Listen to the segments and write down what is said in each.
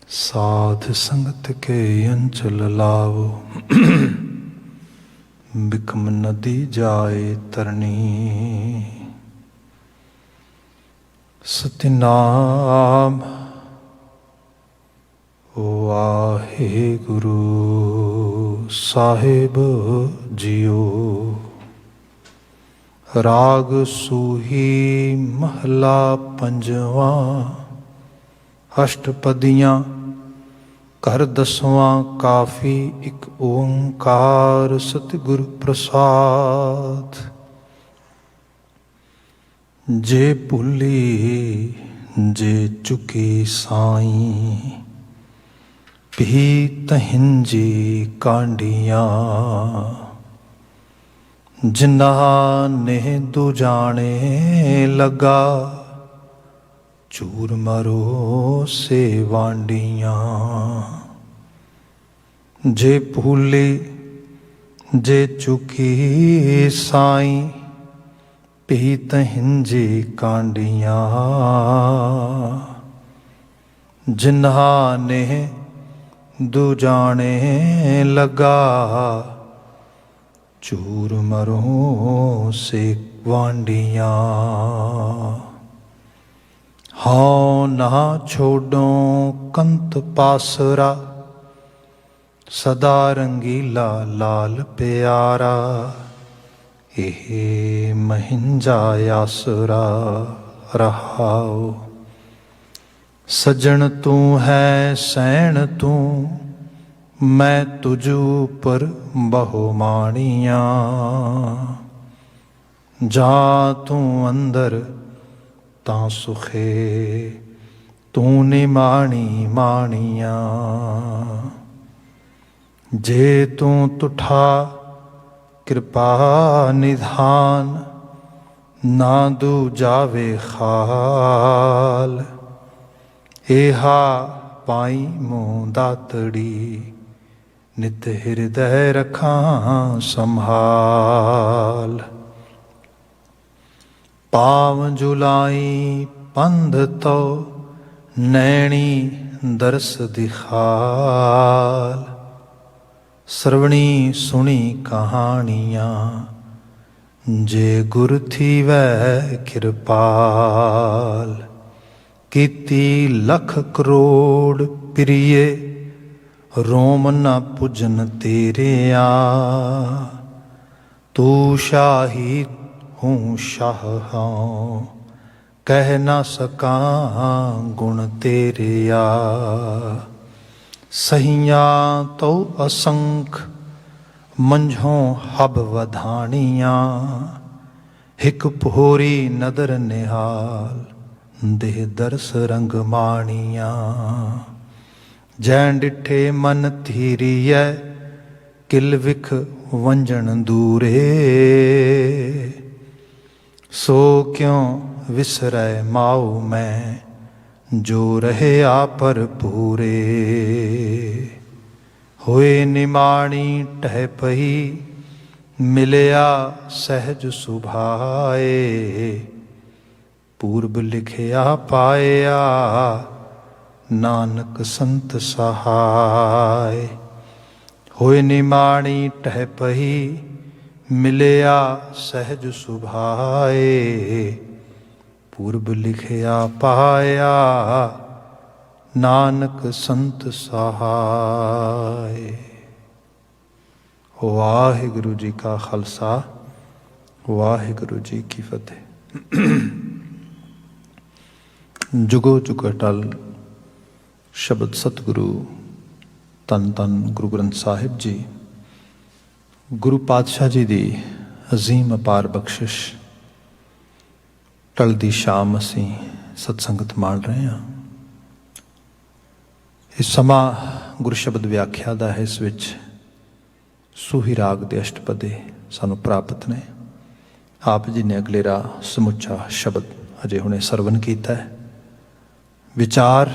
साध संगत के अंचल लावो बिकम नदी जाए तरनी। सतनाम वाहेगुरु साहिब जियो। राग सूही महला पंजवा अष्टपदियाँ कर दसवां काफी एक ओंकार सतगुर प्रसाद। जे भुली जे चुकी साईं भी तहिंजी कांडियाँ। जिन्ना ने दुजाने लगा चूर मरो से वांडियाँ। जे भूले जे चुकी साईं पीत हिंजी कांडियाँ। जिन्हा ने दुजाने लगा चूर मरो से वांडियाँ। हाँ ना छोड़ो कंत पासरा सदा रंगीला लाल प्यारा। एहे महिंजा आसरा रहाओ। सजन तू है सैन तू मैं तुझू पर बहुमानिया। जा तू अंदर ता सुखे तू निमाणी मानिया। जे तू तुठा कृपा निधान ना दू जावे खाल। एहा पाई मुँह दातड़ी नित हृदय रखा संभाल। पाव जुलाई पंध तो नैणी दरस दिखाल। श्रवणी सुनी कहानियाँ जे गुर थी वह कृपाल। कीती लख करोड़ प्रिय रोम न पुजन तेरे आ। तू शाही हूँ शाह हाँ कह ना सका गुण तेरे आ। सहियाँ तो असंख मंझों हब वधानियाँ। हिक पोरी नदर निहाल देह दरस रंग मानिया। जैन डिठे मन धीरिय किल विख वंजन दूरे। सो क्यों विसरै माऊ मैं जो रहे आपर पूरे। होए निमाणी टह पही मिलया सहज सुभाए। पूर्व लिखया पाया नानक संत सहाय। होए निमाणी टह पही मिलया सहज सुभाए। पूर्व लिखया पाया नानक संत सहाय। वाहिगुरु जी का खालसा वाहिगुरु जी की फतेह। जुगो जुग अटल शब्द सतगुरु धन धन गुरु ग्रंथ साहिब जी गुरु पातशाह जी की अजीम अपार बख्शिश। ढलदी शाम असी सत्संगत माण रहे हैं। इस समा गुरु शब्द व्याख्या का है। इस विच सूही राग के अष्टपदे सानू प्राप्त ने। आप जी ने अगलेरा समुचा शब्द अजे हुणे सरवण किया है। विचार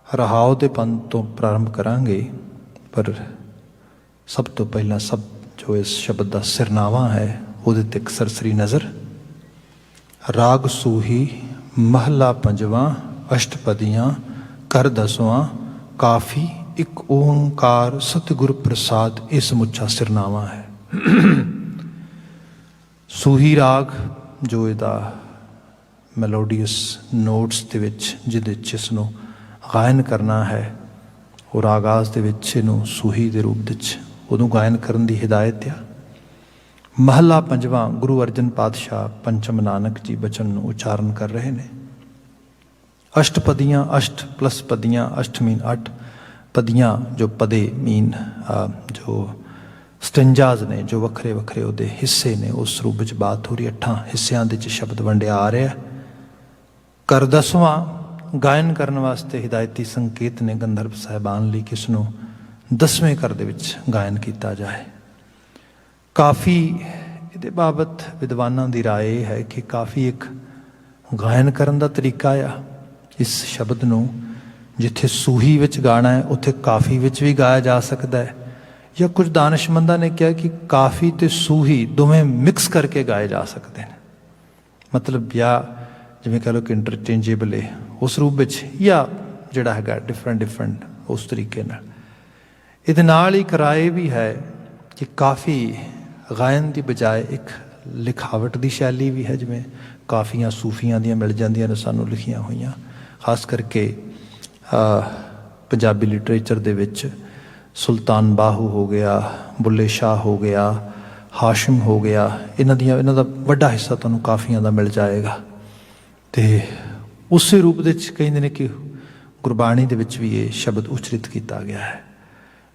रहाओ के पंथ तो प्रारंभ करांगे, पर सब तो पहला सब जो इस शब्द का सिरनावा है वो एक सरसरी नज़र। राग सूही महला पंजवा अष्टपदियाँ कर दसवां काफ़ी एक ओंकार सतगुर प्रसाद ये समुचा सिरनावा है। सूही राग जो इहदा मैलोडियस नोट्स दे विच जिहदे च इसनूं गायन करना है और आगाज़ दे विच इहनूं सूही दे रूप विच उदों गायन करन दी हिदायत आ। महला पंजवां गुरु अर्जन पातशाह पंचम नानक जी बचन नूं उचारण कर रहे ने। अष्टपदियाँ अष्ट प्लस पदियाँ अष्ट मीन 8 पदियाँ जो पदे मीन जो स्टंजाज ने जो वखरे वखरे उहदे हिस्से ने उस रूप में बात हो रही। 8 हिस्सों के शब्द वंडिया आ रहा। कर दसवां गायन करने वास्ते हिदायती संकेत ने गंधर्व साहिबान ली कि इसनूं 10वें कर दे विच गायन किया जाए। काफ़ी इहदे बाबत विद्वानां दी राय है कि काफ़ी एक गायन करन दा तरीका आ। इस शब्द नूं जिथे सूही विच गाना है उत्थे काफ़ी विच भी गाया जा सकता है, या कुछ दानिशमंदां ने कहा कि काफ़ी ते सूही दोवें मिक्स करके गाए जा सकते हैं। मतलब या जिवें कह लो कि इंटरचेंजेबल है उस रूप विच, या जिहड़ा हैगा डिफरेंट उस तरीके नाल। इहदे नाल एक राय भी है कि काफ़ी गायन की बजाय एक लिखावट की शैली भी है, जिवें काफ़ियाँ सूफियां दियां मिल जांदियां ने सानूं लिखियां होईयां। खास करके पंजाबी लिटरेचर दे विच सुल्तान बाहू हो गया, बुल्ले शाह हो गया, हाशिम हो गया, इन्हां दा वड्डा हिस्सा तुहानूं काफ़ियां दा मिल जाएगा। तो उस रूप दे विच कहिंदे ने कि गुरबाणी दे विच भी ये शब्द उचरित किया गया है।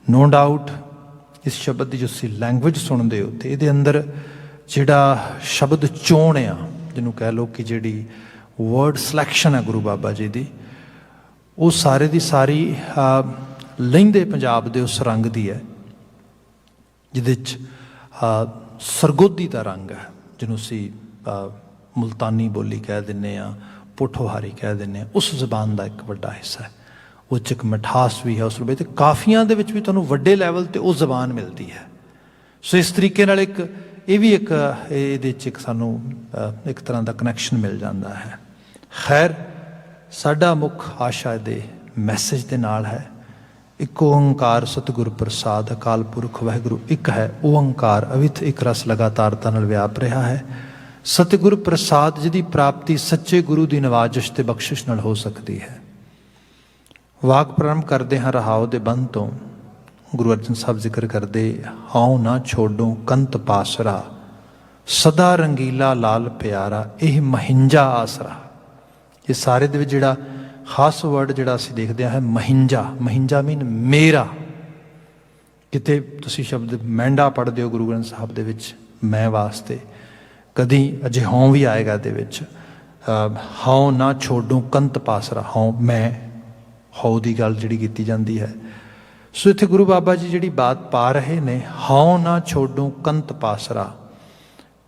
नो डाउट इस शब्द की जो सी लैंगुएज सुनते हो तो ये अंदर जिहड़ा शब्द चोण आ, जिन्हों कह लो कि जिहड़ी वर्ड सिलैक्शन है गुरु बाबा जी की, वो सारे की सारी लहिंदे पंजाब दे उस रंग की है जिहदे सरगोधी का रंग है, जिन्हों सी मुल्तानी बोली कह दिंने आ, पोठोहारी कह दिंने, उस जबान का एक वड्डा हिस्सा है। उस एक मिठास भी है उस रूप। काफ़ियां दे विच भी तुहानूं वड्डे लैवल ते वो जबान मिलती है। सो इस तरीके नाल एक ये भी एक इहदे च एक सानूं एक तरह का कनैक्शन मिल जाता है। खैर साडा मुख आशा दे मैसेज दे नाल है। एक ओंकार सतगुर प्रसाद अकाल पुरख वाहिगुरू एक है। ओंकार अविथ एक रस लगातारता नाल व्याप रहा है। सतगुर प्रसाद जिहदी प्राप्ति सच्चे गुरु की नवाजिश ते बख्शिश नाल हो सकती है। वाक प्रारंभ करते हैं रहाओ दे बंध तो गुरु अर्जन साहब जिक्र करते, हाओ ना छोड़ो कंत पासरा सदा रंगीला लाल प्यारा यह महिंजा आसरा। ये सारे दे विच जिहड़ा खास वर्ड जिहड़ा असीं देखते हैं महिंजा। महिंजा मीन मेरा। किते तुसीं शब्द मैंडा पढ़दे हो गुरु ग्रंथ साहब दे विच मैं वास्ते, कदी अजे हों भी आएगा दे विच हाओ ना छोड़ो कंत पासरा, हों मैं हौ की गल जी की जाती है। सो इत्थे गुरु बाबा जी जी बात पा रहे ने, हाओ ना छोड़ो कंत पासरा।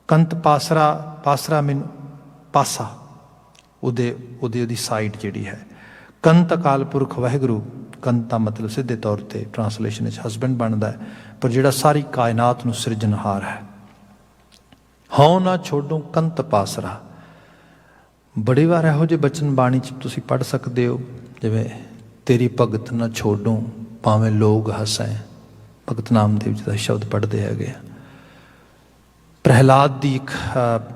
कंत पासरा, पासरा मीन पासा, उदी साइड जी है। कंत अकाल पुरख वाहिगुरू, कंत का मतलब सीधे तौर पर ट्रांसलेशन हसबैंड बनता है, पर जिहड़ा सारी कायनात नूं सिरजनहार है। हाओ ना छोड़ो कंत पासरा। बड़ी बार इहो जिहे बचन बाणी च तुसीं पढ़ सकते हो, जिवें तेरी भगत न छोड़ो भावें लोग हसें। भगत नामदेव जी का शब्द पढ़ते है। प्रहलाद की एक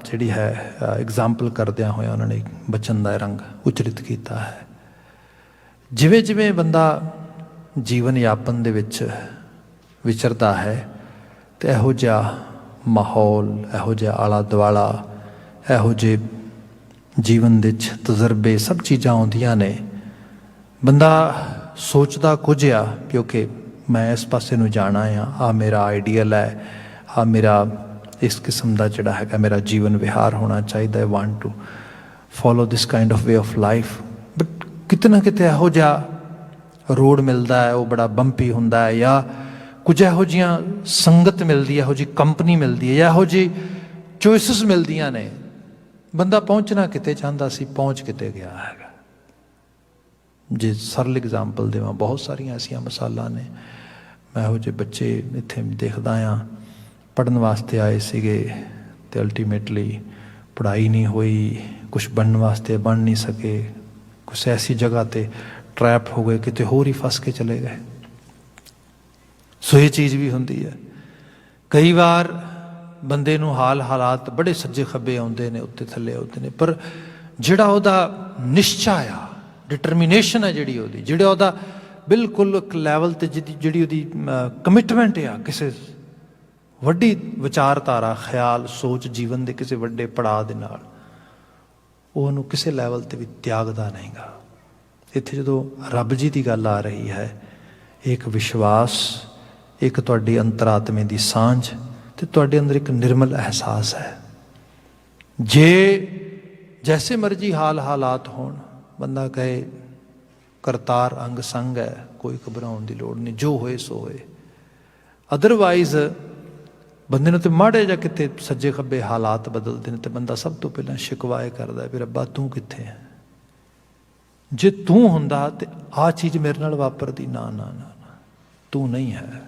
जी है एग्जाम्पल करद्या होया उन्होंने बचन का रंग उचरित किया है। जिवें जिवें बंदा जीवन यापन दे विच विचरता है तो इहो जिहा माहौल, इहो जिहा आला दुआला, इहो जे जीवन दे तजर्बे सब चीज़ां आउंदियां ने। बंदा सोचता कुछ आ क्योंकि मैं इस पासे नूं जाना आ मेरा आइडियल है, आ मेरा इस किस्म का जिहड़ा है मेरा जीवन विहार होना चाहिए। I want to follow this kind of way of life. But किते ना किते इहो जिहा रोड मिलता है, वो बड़ा बंपी हुंदा है, या कुछ इहो जिहियां संगत मिलती है, इहो जी कंपनी मिलती है, या इहो जी चॉइसिस मिलदियां ने। बंदा पहुँचना किते चाहता सी, पहुँच किते गया है। जे सरल एग्जाम्पल देवां, बहुत सारिया ऐसिया मिसालां ने। मैं इहो जे बच्चे इत्थे देखदा आ पढ़न वास्ते आए सीगे ते अल्टीमेटली पढ़ाई नहीं हुई, कुछ बनने वास्ते बन नहीं सके, कुछ ऐसी जगह ते ट्रैप हो गए, किते होर ही फस के चले गए। सो ये चीज़ भी होंदी है। कई बार बंदे नूं हालात बड़े सज्जे खब्बे आउंदे ने, उत्ते थल्ले आउंदे ने, पर जिहड़ा उहदा निश्चा आ, डिटरमीनेशन है जिहड़ी उहदी, जिहड़ा उहदा बिल्कुल एक लैवल ते जिहड़ी उहदी कमिटमेंट आ किसी वड्डी विचारधारा, ख्याल, सोच, जीवन के किसी वड्डे पड़ाव दे नाल, ਉਹਨੂੰ ਕਿਸੇ ਲੈਵਲ ਤੇ ਵੀ ਤਿਆਗਦਾ ਨਹੀਂਗਾ। ਇੱਥੇ ਜਦੋਂ ਰੱਬ ਜੀ ਦੀ ਗੱਲ ਆ ਰਹੀ ਹੈ, ਇੱਕ ਵਿਸ਼ਵਾਸ, ਇੱਕ ਤੁਹਾਡੀ ਅੰਤਰਾਤਮੇ ਦੀ ਸਾਂਝ ਤੇ ਤੁਹਾਡੇ ਅੰਦਰ ਇੱਕ ਨਿਰਮਲ ਅਹਿਸਾਸ ਹੈ। ਜੇ ਜੈਸੇ ਮਰਜੀ ਹਾਲਾਤ ਹੋਣ, ਬੰਦਾ ਕਹੇ ਕਰਤਾਰ ਅੰਗ ਸੰਗ ਹੈ, ਕੋਈ ਘਬਰਾਉਣ ਦੀ ਲੋੜ ਨਹੀਂ, ਜੋ ਹੋਏ ਸੋ ਹੋਏ। ਅਦਰਵਾਈਜ਼ ਬੰਦੇ ਨੂੰ ਤੇ ਮਾੜੇ ਜਾਂ ਕਿਤੇ ਸੱਜੇ ਖੱਬੇ ਹਾਲਾਤ ਬਦਲਦੇ ਨੇ ਤੇ ਬੰਦਾ ਸਭ ਤੋਂ ਪਹਿਲਾਂ ਸ਼ਿਕਵਾਏ ਕਰਦਾ ਵੀ ਰੱਬਾ ਤੂੰ ਕਿੱਥੇ ਹੈ? ਜੇ ਤੂੰ ਹੁੰਦਾ ਤੇ ਆਹ ਚੀਜ਼ ਮੇਰੇ ਨਾਲ ਵਾਪਰਦੀ ਨਾ ਨਾ ਨਾ ਨਾ, ਤੂੰ ਨਹੀਂ ਹੈ।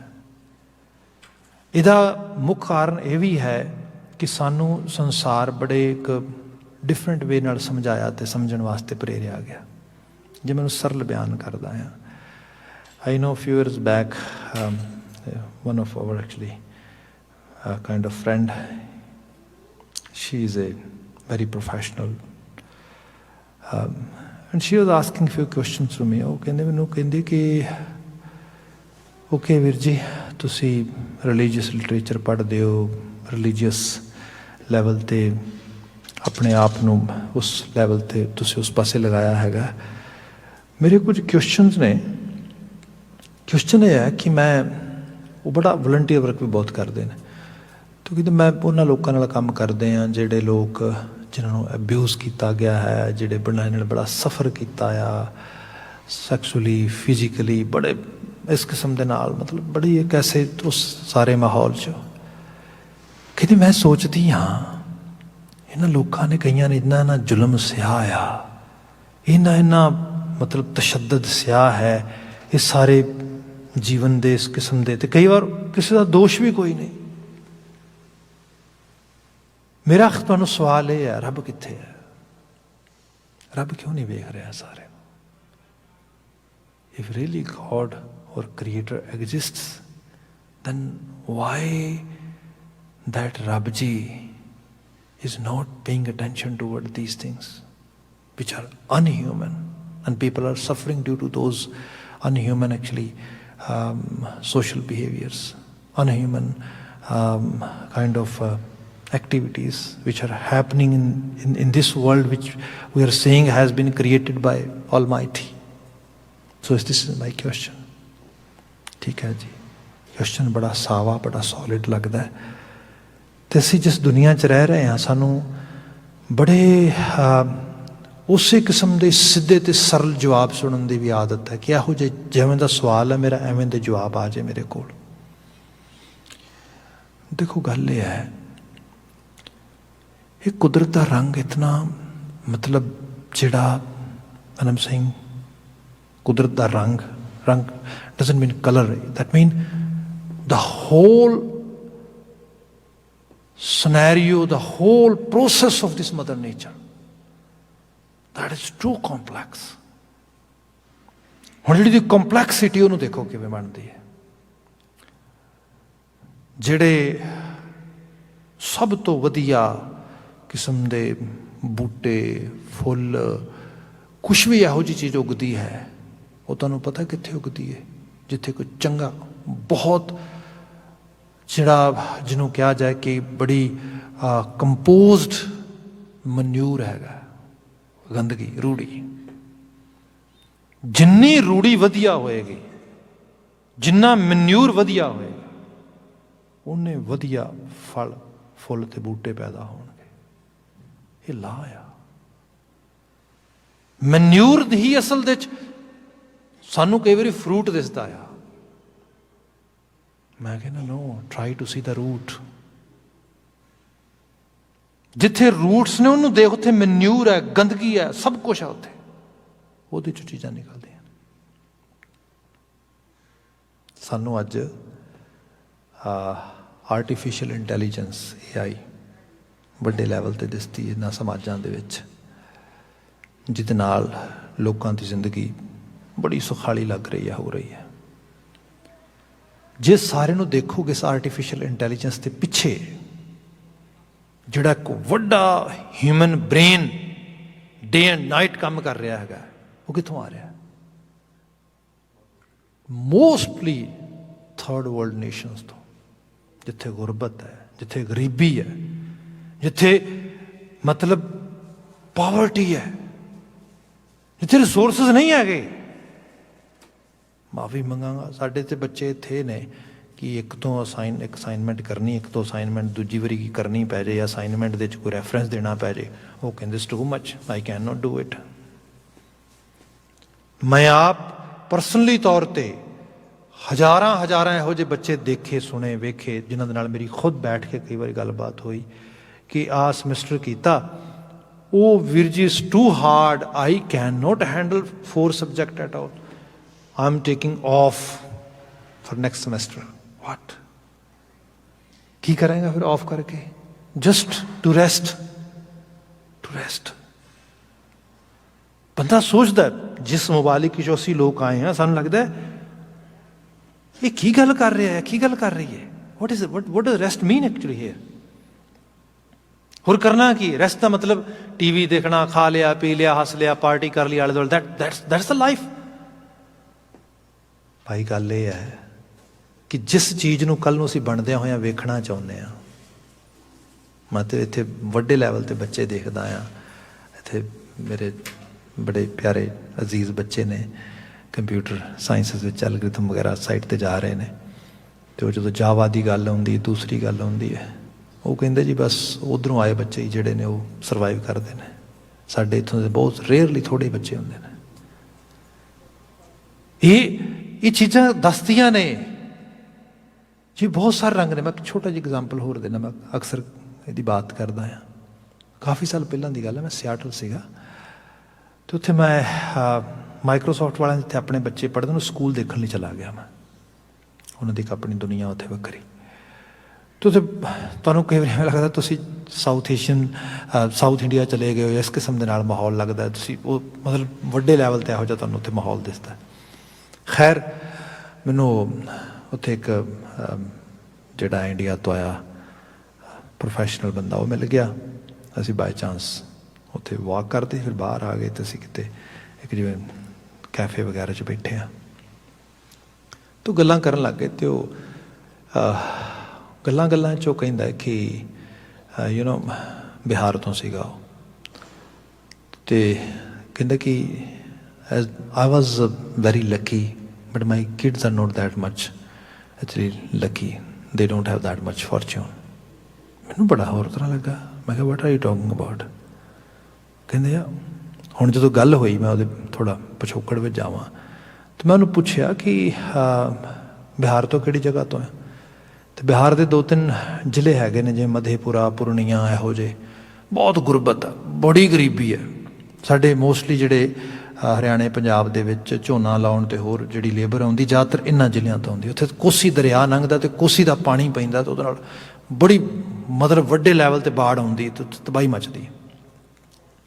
ਇਹਦਾ ਮੁੱਖ ਕਾਰਨ ਇਹ ਵੀ ਹੈ ਕਿ ਸਾਨੂੰ ਸੰਸਾਰ ਬੜੇ ਇੱਕ ਡਿਫਰੈਂਟ ਵੇ ਨਾਲ ਸਮਝਾਇਆ ਤੇ ਸਮਝਣ ਵਾਸਤੇ ਪ੍ਰੇਰਿਆ ਗਿਆ। ਜੇ ਮੈਨੂੰ ਸਰਲ ਬਿਆਨ ਕਰਦਾ ਹਾਂ, I know few years back one of our actually kind of friend, she is a very professional, and she was asking few questions to me. ਉਹ ਕਹਿੰਦੇ ਮੈਨੂੰ ਕਹਿੰਦੀ ਕਿ ਓਕੇ ਵੀਰ ਜੀ, ਤੁਸੀਂ ਰਿਲੀਜੀਅਸ ਲਿਟਰੇਚਰ ਪੜ੍ਹਦੇ ਹੋ, ਰਿਲੀਜੀਅਸ ਲੈਵਲ 'ਤੇ ਆਪਣੇ ਆਪ ਨੂੰ ਉਸ ਲੈਵਲ 'ਤੇ ਤੁਸੀਂ ਉਸ ਪਾਸੇ ਲਗਾਇਆ ਹੈਗਾ। ਮੇਰੇ ਕੁਝ ਕੁਐਸਚਨਸ ਨੇ। ਕੁਐਸਚਨ ਇਹ ਹੈ ਕਿ ਮੈਂ, ਉਹ ਬੜਾ ਵਲੰਟੀਅਰ ਵਰਕ ਵੀ ਬਹੁਤ ਕਰਦੇ ਨੇ, ਕਿਉਂਕਿ ਮੈਂ ਉਹਨਾਂ ਲੋਕਾਂ ਨਾਲ ਕੰਮ ਕਰਦੇ ਹਾਂ ਜਿਹੜੇ ਲੋਕ ਜਿਨ੍ਹਾਂ ਨੂੰ ਅਬਿਊਜ਼ ਕੀਤਾ ਗਿਆ ਹੈ, ਜਿਹੜੇ ਬੜਿਆਂ ਨਾਲ ਬੜਾ ਸਫਰ ਕੀਤਾ ਆ, ਸੈਕਸੁਅਲੀ, ਫਿਜ਼ੀਕਲੀ, ਬੜੇ ਇਸ ਕਿਸਮ ਦੇ ਨਾਲ, ਮਤਲਬ ਬੜੀ ਇੱਕ ਐਸੇ ਉਸ ਸਾਰੇ ਮਾਹੌਲ 'ਚ। ਕਹਿੰਦੀ ਮੈਂ ਸੋਚਦੀ ਹਾਂ ਇਹਨਾਂ ਲੋਕਾਂ ਨੇ, ਕਈਆਂ ਨੇ ਇੰਨਾ ਜ਼ੁਲਮ ਸਿਆ ਆ, ਇੰਨਾ ਮਤਲਬ ਤਸ਼ੱਦਦ ਸਿਆ ਹੈ ਇਹ ਸਾਰੇ ਜੀਵਨ ਦੇ ਇਸ ਕਿਸਮ ਦੇ, ਤੇ ਕਈ ਵਾਰ ਕਿਸੇ ਦਾ ਦੋਸ਼ ਵੀ ਕੋਈ ਨਹੀਂ। ਮੇਰਾ ਤੁਹਾਨੂੰ ਸਵਾਲ ਇਹ ਹੈ, ਰੱਬ ਕਿੱਥੇ ਹੈ? ਰੱਬ ਕਿਉਂ ਨਹੀਂ ਵੇਖ ਰਿਹਾ ਸਾਰੇ ਨੂੰ? If really God or Creator exists, then why that Rabb Ji is not paying attention toward these things which are unhuman, and people are suffering due to those unhuman actually social behaviors, unhuman kind of activities which are happening in this world, which we are saying has been created by Almighty. So this is my question. ठीक है जी, question बड़ा सावा, बड़ा solid लगता है। ਤੇ ਅਸੀਂ ਜਿਸ ਦੁਨੀਆ 'ਚ ਰਹਿ ਰਹੇ ਹਾਂ, ਸਾਨੂੰ ਬੜੇ ਉਸੇ ਕਿਸਮ ਦੇ ਸਿੱਧੇ ਤੇ ਸਰਲ ਜਵਾਬ ਸੁਣਨ ਦੀ ਵੀ ਆਦਤ ਹੈ ਕਿ ਇਹੋ ਜਿਹੇ ਜਿਵੇਂ ਦਾ ਸਵਾਲ ਹੈ ਮੇਰਾ, ਐਵੇਂ ਦੇ ਜਵਾਬ ਆ ਜਾਏ ਮੇਰੇ ਕੋਲ। ਦੇਖੋ ਗੱਲ ਇਹ ਹੈ, ਇਹ ਕੁਦਰਤ ਦਾ ਰੰਗ ਇਤਨਾ, ਮਤਲਬ ਜਿਹੜਾ ਆਈ ਐਮ ਸੇਇੰਗ ਕੁਦਰਤ ਦਾ ਰੰਗ doesn't mean color, that mean the whole scenario, the whole process of this mother nature, that is too complex. ਹੁਣ ਜਿਹੜੀ ਕੰਪਲੈਕਸਿਟੀ ਉਹਨੂੰ ਦੇਖੋ ਕਿਵੇਂ ਬਣਦੀ ਹੈ। ਜਿਹੜੇ ਸਭ ਤੋਂ ਵਧੀਆ ਕਿਸਮ ਦੇ ਬੂਟੇ, ਫੁੱਲ, ਕੁਛ ਵੀ ਇਹੋ ਜਿਹੀ ਚੀਜ਼ ਉਗਦੀ ਹੈ, ਉਹ ਤੁਹਾਨੂੰ ਪਤਾ ਕਿੱਥੇ ਉਗਦੀ ਹੈ? ਜਿੱਥੇ ਕੋਈ ਚੰਗਾ, ਬਹੁਤ ਜਿਹੜਾ ਜਿਹਨੂੰ ਕਿਹਾ ਜਾਏ ਕਿ ਬੜੀ ਕੰਪੋਜ਼ਡ ਮਨਿਊਰ ਹੈਗਾ, ਗੰਦਗੀ, ਰੂੜੀ। ਜਿੰਨੀ ਰੂੜੀ ਵਧੀਆ ਹੋਏਗੀ, ਜਿੰਨਾ ਮਨਿਊਰ ਵਧੀਆ ਹੋਏਗਾ, ਉਹਨੇ ਵਧੀਆ ਫਲ, ਫੁੱਲ ਤੇ ਬੂਟੇ ਪੈਦਾ ਹੋਣਗੇ। ਇਹ ਲਾ ਆ ਮਨਿਊਰ ਹੀ ਅਸਲ ਦੇ 'ਚ। ਸਾਨੂੰ ਕਈ ਵਾਰੀ ਫਰੂਟ ਦਿਸਦਾ ਆ, ਮੈਂ ਕਹਿੰਦਾ no, try to see the root. ਜਿੱਥੇ ਰੂਟਸ ਨੇ ਉਹਨੂੰ ਦੇਖ, ਉੱਥੇ ਮਨਿਊਰ ਹੈ, ਗੰਦਗੀ ਹੈ, ਸਭ ਕੁਛ ਹੈ ਉੱਥੇ, ਉਹਦੇ 'ਚੋਂ ਚੀਜ਼ਾਂ ਨਿਕਲਦੀਆਂ। ਸਾਨੂੰ ਅੱਜ ਆਰਟੀਫਿਸ਼ੀਅਲ ਇੰਟੈਲੀਜੈਂਸ AI ਵੱਡੇ ਲੈਵਲ 'ਤੇ ਦਿਸਦੀ ਇਹਨਾਂ ਸਮਾਜਾਂ ਦੇ ਵਿੱਚ, ਜਿਹਦੇ ਨਾਲ ਲੋਕਾਂ ਦੀ ਜ਼ਿੰਦਗੀ बड़ी सुखाली लग रही है, हो रही है। जे सारे नूं देखोगे इस आर्टिफिशियल इंटैलीजेंस के पिछे जिहड़ा एक वड्डा human brain day and night काम कर रहा है, वो कित्थों आ रहा है? मोस्टली थर्ड वर्ल्ड नेशनस तो, जिथे गुरबत है, जिथे गरीबी है, जिथे मतलब पॉवर्टी है, जिथे रिसोर्सिस नहीं है। माफ़ी मंगांगा, साढ़े तो बच्चे थे ने कि एक असाइनमेंट करनी, एक तो असाइनमेंट दूजी वारी की करनी पै जाए, या असाइनमेंट दे कोई रैफरेंस देना पै जाए, वो कहते too much, I cannot not do it. मैं आप परसनली तौर पर हज़ारां इहो ਜਿਹੇ बच्चे देखे सुने वेखे जिन्हां दे नाल मेरी खुद बैठ के कई बार गलबात हुई कि आ समैसटर किया, वो वीर जी is too hard, I cannot handle हैंडल 4 subject at all, I am taking off for next semester. What की करेंगे फिर ऑफ करके? Just to rest, to rest. बंदा सोचता जिस मोबाइल की जो असी लोग आए हैं, सानू लगता है ये की गल कर रहा है, की गल कर रही है। What is what does rest mean actually here? और करना की? रेस्ट का मतलब टीवी देखना, खा लिया पी लिया हस लिया पार्टी कर ली आले दुआले, दैट्स द लाइफ। भाई गल ये है कि जिस चीज़ को कल असीं बनदे होए वेखना चाहुंदे हैं, मैं तो इत्थे वड्डे लैवल ते बच्चे देखदा आ, इत्थे मेरे बड़े प्यारे अजीज बच्चे ने कंप्यूटर साइंसिस विच एल्गोरिथम वगैरह साइट ते जा रहे हैं, तो जो जावा की गल आउंदी, दूसरी गल आउंदी है, वो कहते जी बस उधरों आए बच्चे ही जिहड़े ने वो सर्वाइव करते हैं, साडे इत्थों दे बहुत रेयरली थोड़े बच्चे होंदे ने। ये चीज़ां दसदियां ने जी, बहुत सारे रंग ने। मैं एक छोटा जी एग्जाम्पल होर देना, मैं अक्सर इसकी बात करदा हाँ। काफ़ी साल पहलां दी गल है, मैं सियाटल सीगा, तो उत्थे मैं माइक्रोसॉफ्ट वाले जिथे अपने बच्चे पढ़ते हैं स्कूल देखने लिए चला गया। मैं उन्होंने एक अपनी दुनिया उत्थे वक्री, तो तुहानूं कई बार लगता तुसीं साउथ एशियन साउथ इंडिया चले गए हो, इस किस्म के नाल माहौल लगता है, तुसीं वो मतलब वड्डे लैवल ते इहो जिहा तुहानूं उत्थे माहौल दिसदा। खैर मैनूं उत्थे एक जिहड़ा इंडिया तो आया प्रोफैशनल बंदा वो मिल गया, असीं बाय चांस उत्थे वॉक करते, फिर बाहर आ गए तो असीं किते एक जिवें कैफे वगैरह च बैठे हाँ, तो गल्लां करन लग गए। तो गल्लां चो कहंदा है कि यू नो बिहार तो सीगा, तो कहंदा कि I was very lucky but my kids are not that much actually lucky, they don't have that much fortune. मैनूं बड़ा होर तरह लगा, मैं कहा what are you talking about? कहंदे आ हुण जदों गल होई, मैं उहदे थोड़ा पिछोकड़ विच जावां, तो मैं उन्होंने पूछया कि बिहार तो किहड़ी जगह तो है? तो बिहार के 2-3 जिले हैगे ने, जिवें मधेपुरा पूर्णिया, इहो जे बहुत गुरबत है, बड़ी गरीबी है। साडे मोस्टली जिहड़े हरियाणे पंजाब दे विच झोना लाउण ते होर जिहड़ी लेबर आउंदी ज़्यादातर इन्हां जिलिਆਂ तो आउंदी। उत्थे कोसी दरिया लंघदा ते कोसी दा पानी पैंदा, तो उहदे नाल बड़ी मतलब वड्डे लैवल ते बाड़ आउंदी ते तबाही मचदी।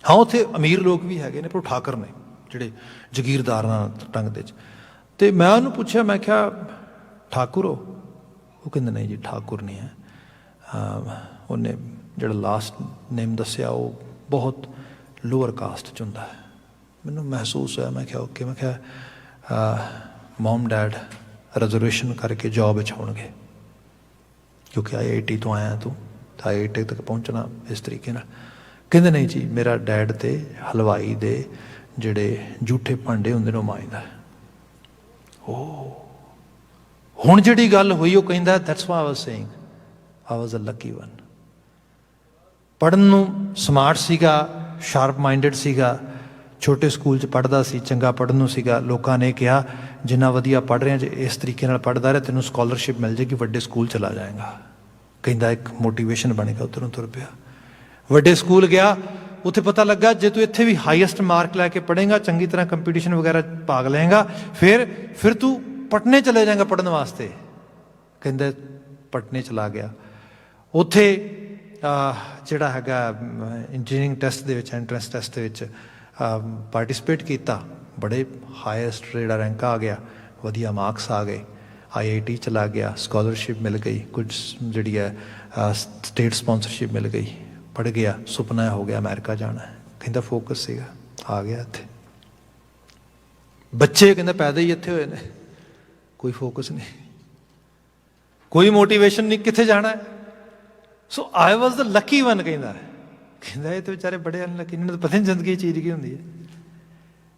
हाँ उत्थे अमीर लोग भी हैगे ने, पर ठाकर ने जिहड़े जगीरदारां ढंग दे। ते मैं उन्होंने पूछया, मैं क्या ठाकुर हो? वो कहंदे नहीं जी ठाकुर नहीं है, उन्हें जिहड़ा लास्ट नेम दस्सिया वो बहुत लोअर कास्ट च हुंदा है। मैनूं महसूस होया, मैं क्या ओके, मैं क्या मॉम डैड रिजर्वेशन करके जॉब विच होणगे, क्योंकि IIT तो आया तू, तो IIT तक पहुँचना इस तरीके नाल। कहंदे नहीं जी मेरा डैड ते हलवाई दे जिहड़े जूठे भांडे हुंदे ने ओह मांजदा है। हुण जिहड़ी गल हुई वो कहंदा that's why I was saying I was a lucky one. पढ़न नूं स्मार्ट सीगा, शार्प माइंडेड सीगा, छोटे स्कूल च पढ़दा सी, चंगा पढ़न नूं सीगा। लोकां ने कहा जिन्ना वधिया पढ़ रहा जे इस तरीके नाल पढ़दा रहे तैनूं स्कॉलरशिप मिल जाएगी, वड्डे स्कूल चला जाएगा। कहंदा एक मोटिवेशन बनेगा, उधरों तुर पिया, वड्डे स्कूल गया, उत्थे पता लगा जे तू इत्थे भी हाईएस्ट मार्क लैके पढ़ेगा, चंगी तरह कंपीटीशन वगैरह भाग लेगा, फिर तू पटने चले जाएगा पढ़ने वास्ते। कहंदे पटने चला गया, उत्थे जिहड़ा हैगा इंजीनियरिंग टैसट दे विच एंट्रेंस टैसट दे विच पार्टिसिपेट किया, बड़े हाईएस्ट ਜਿਹੜਾ रैंक आ गया, ਵਧੀਆ मार्क्स आ गए, IIT चला गया, स्कॉलरशिप मिल गई, कुछ जी है स्टेट स्पॉन्सरशिप मिल गई, पढ़ गया, सुपना हो गया अमेरिका जाना है, कहता फोकस सीगा, आ गया इत्थे। बच्चे कहते पैदा ही इत्थे होए ने, कोई फोकस नहीं, कोई मोटिवेशन नहीं कित्थे जाना है। So I was the lucky one, कहता ये तो बेचारे बड़े अनलकी, इन्होंने तो पता नहीं जिंदगी चीज़ की होंगी है।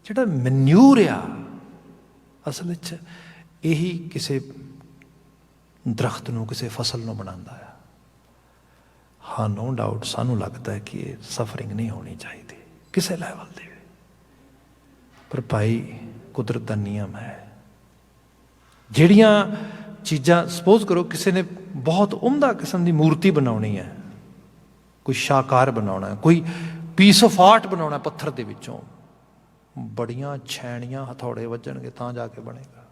ਜਿਹੜਾ ਮਨਿਊਰ ਆ ਅਸਲ ਵਿੱਚ ਇਹੀ ਕਿਸੇ ਦਰਖਤ ਨੂੰ, ਕਿਸੇ ਫਸਲ ਨੂੰ ਬਣਾਉਂਦਾ ਆ। ਹਾਂ, ਨੋ ਡਾਊਟ ਸਾਨੂੰ ਲੱਗਦਾ ਹੈ ਕਿ ਇਹ ਸਫਰਿੰਗ ਨਹੀਂ ਹੋਣੀ ਚਾਹੀਦੀ ਕਿਸੇ ਲੈਵਲ 'ਤੇ, ਪਰ ਭਾਈ ਕੁਦਰਤ ਦਾ ਨਿਯਮ ਹੈ। ਜਿਹੜੀਆਂ ਚੀਜ਼ਾਂ, ਸਪੋਜ਼ ਕਰੋ ਕਿਸੇ ਨੇ ਬਹੁਤ ਉਮਦਾ ਕਿਸਮ ਦੀ ਮੂਰਤੀ ਬਣਾਉਣੀ ਹੈ, ਕੋਈ ਸ਼ਾਹਕਾਰ ਬਣਾਉਣਾ, ਕੋਈ ਪੀਸ ਆਫ ਆਰਟ ਬਣਾਉਣਾ ਪੱਥਰ ਦੇ ਵਿੱਚੋਂ, ਬੜੀਆਂ ਛੈਣੀਆਂ ਹਥੌੜੇ ਵੱਜਣਗੇ ਤਾਂ ਜਾ ਕੇ ਬਣੇਗਾ।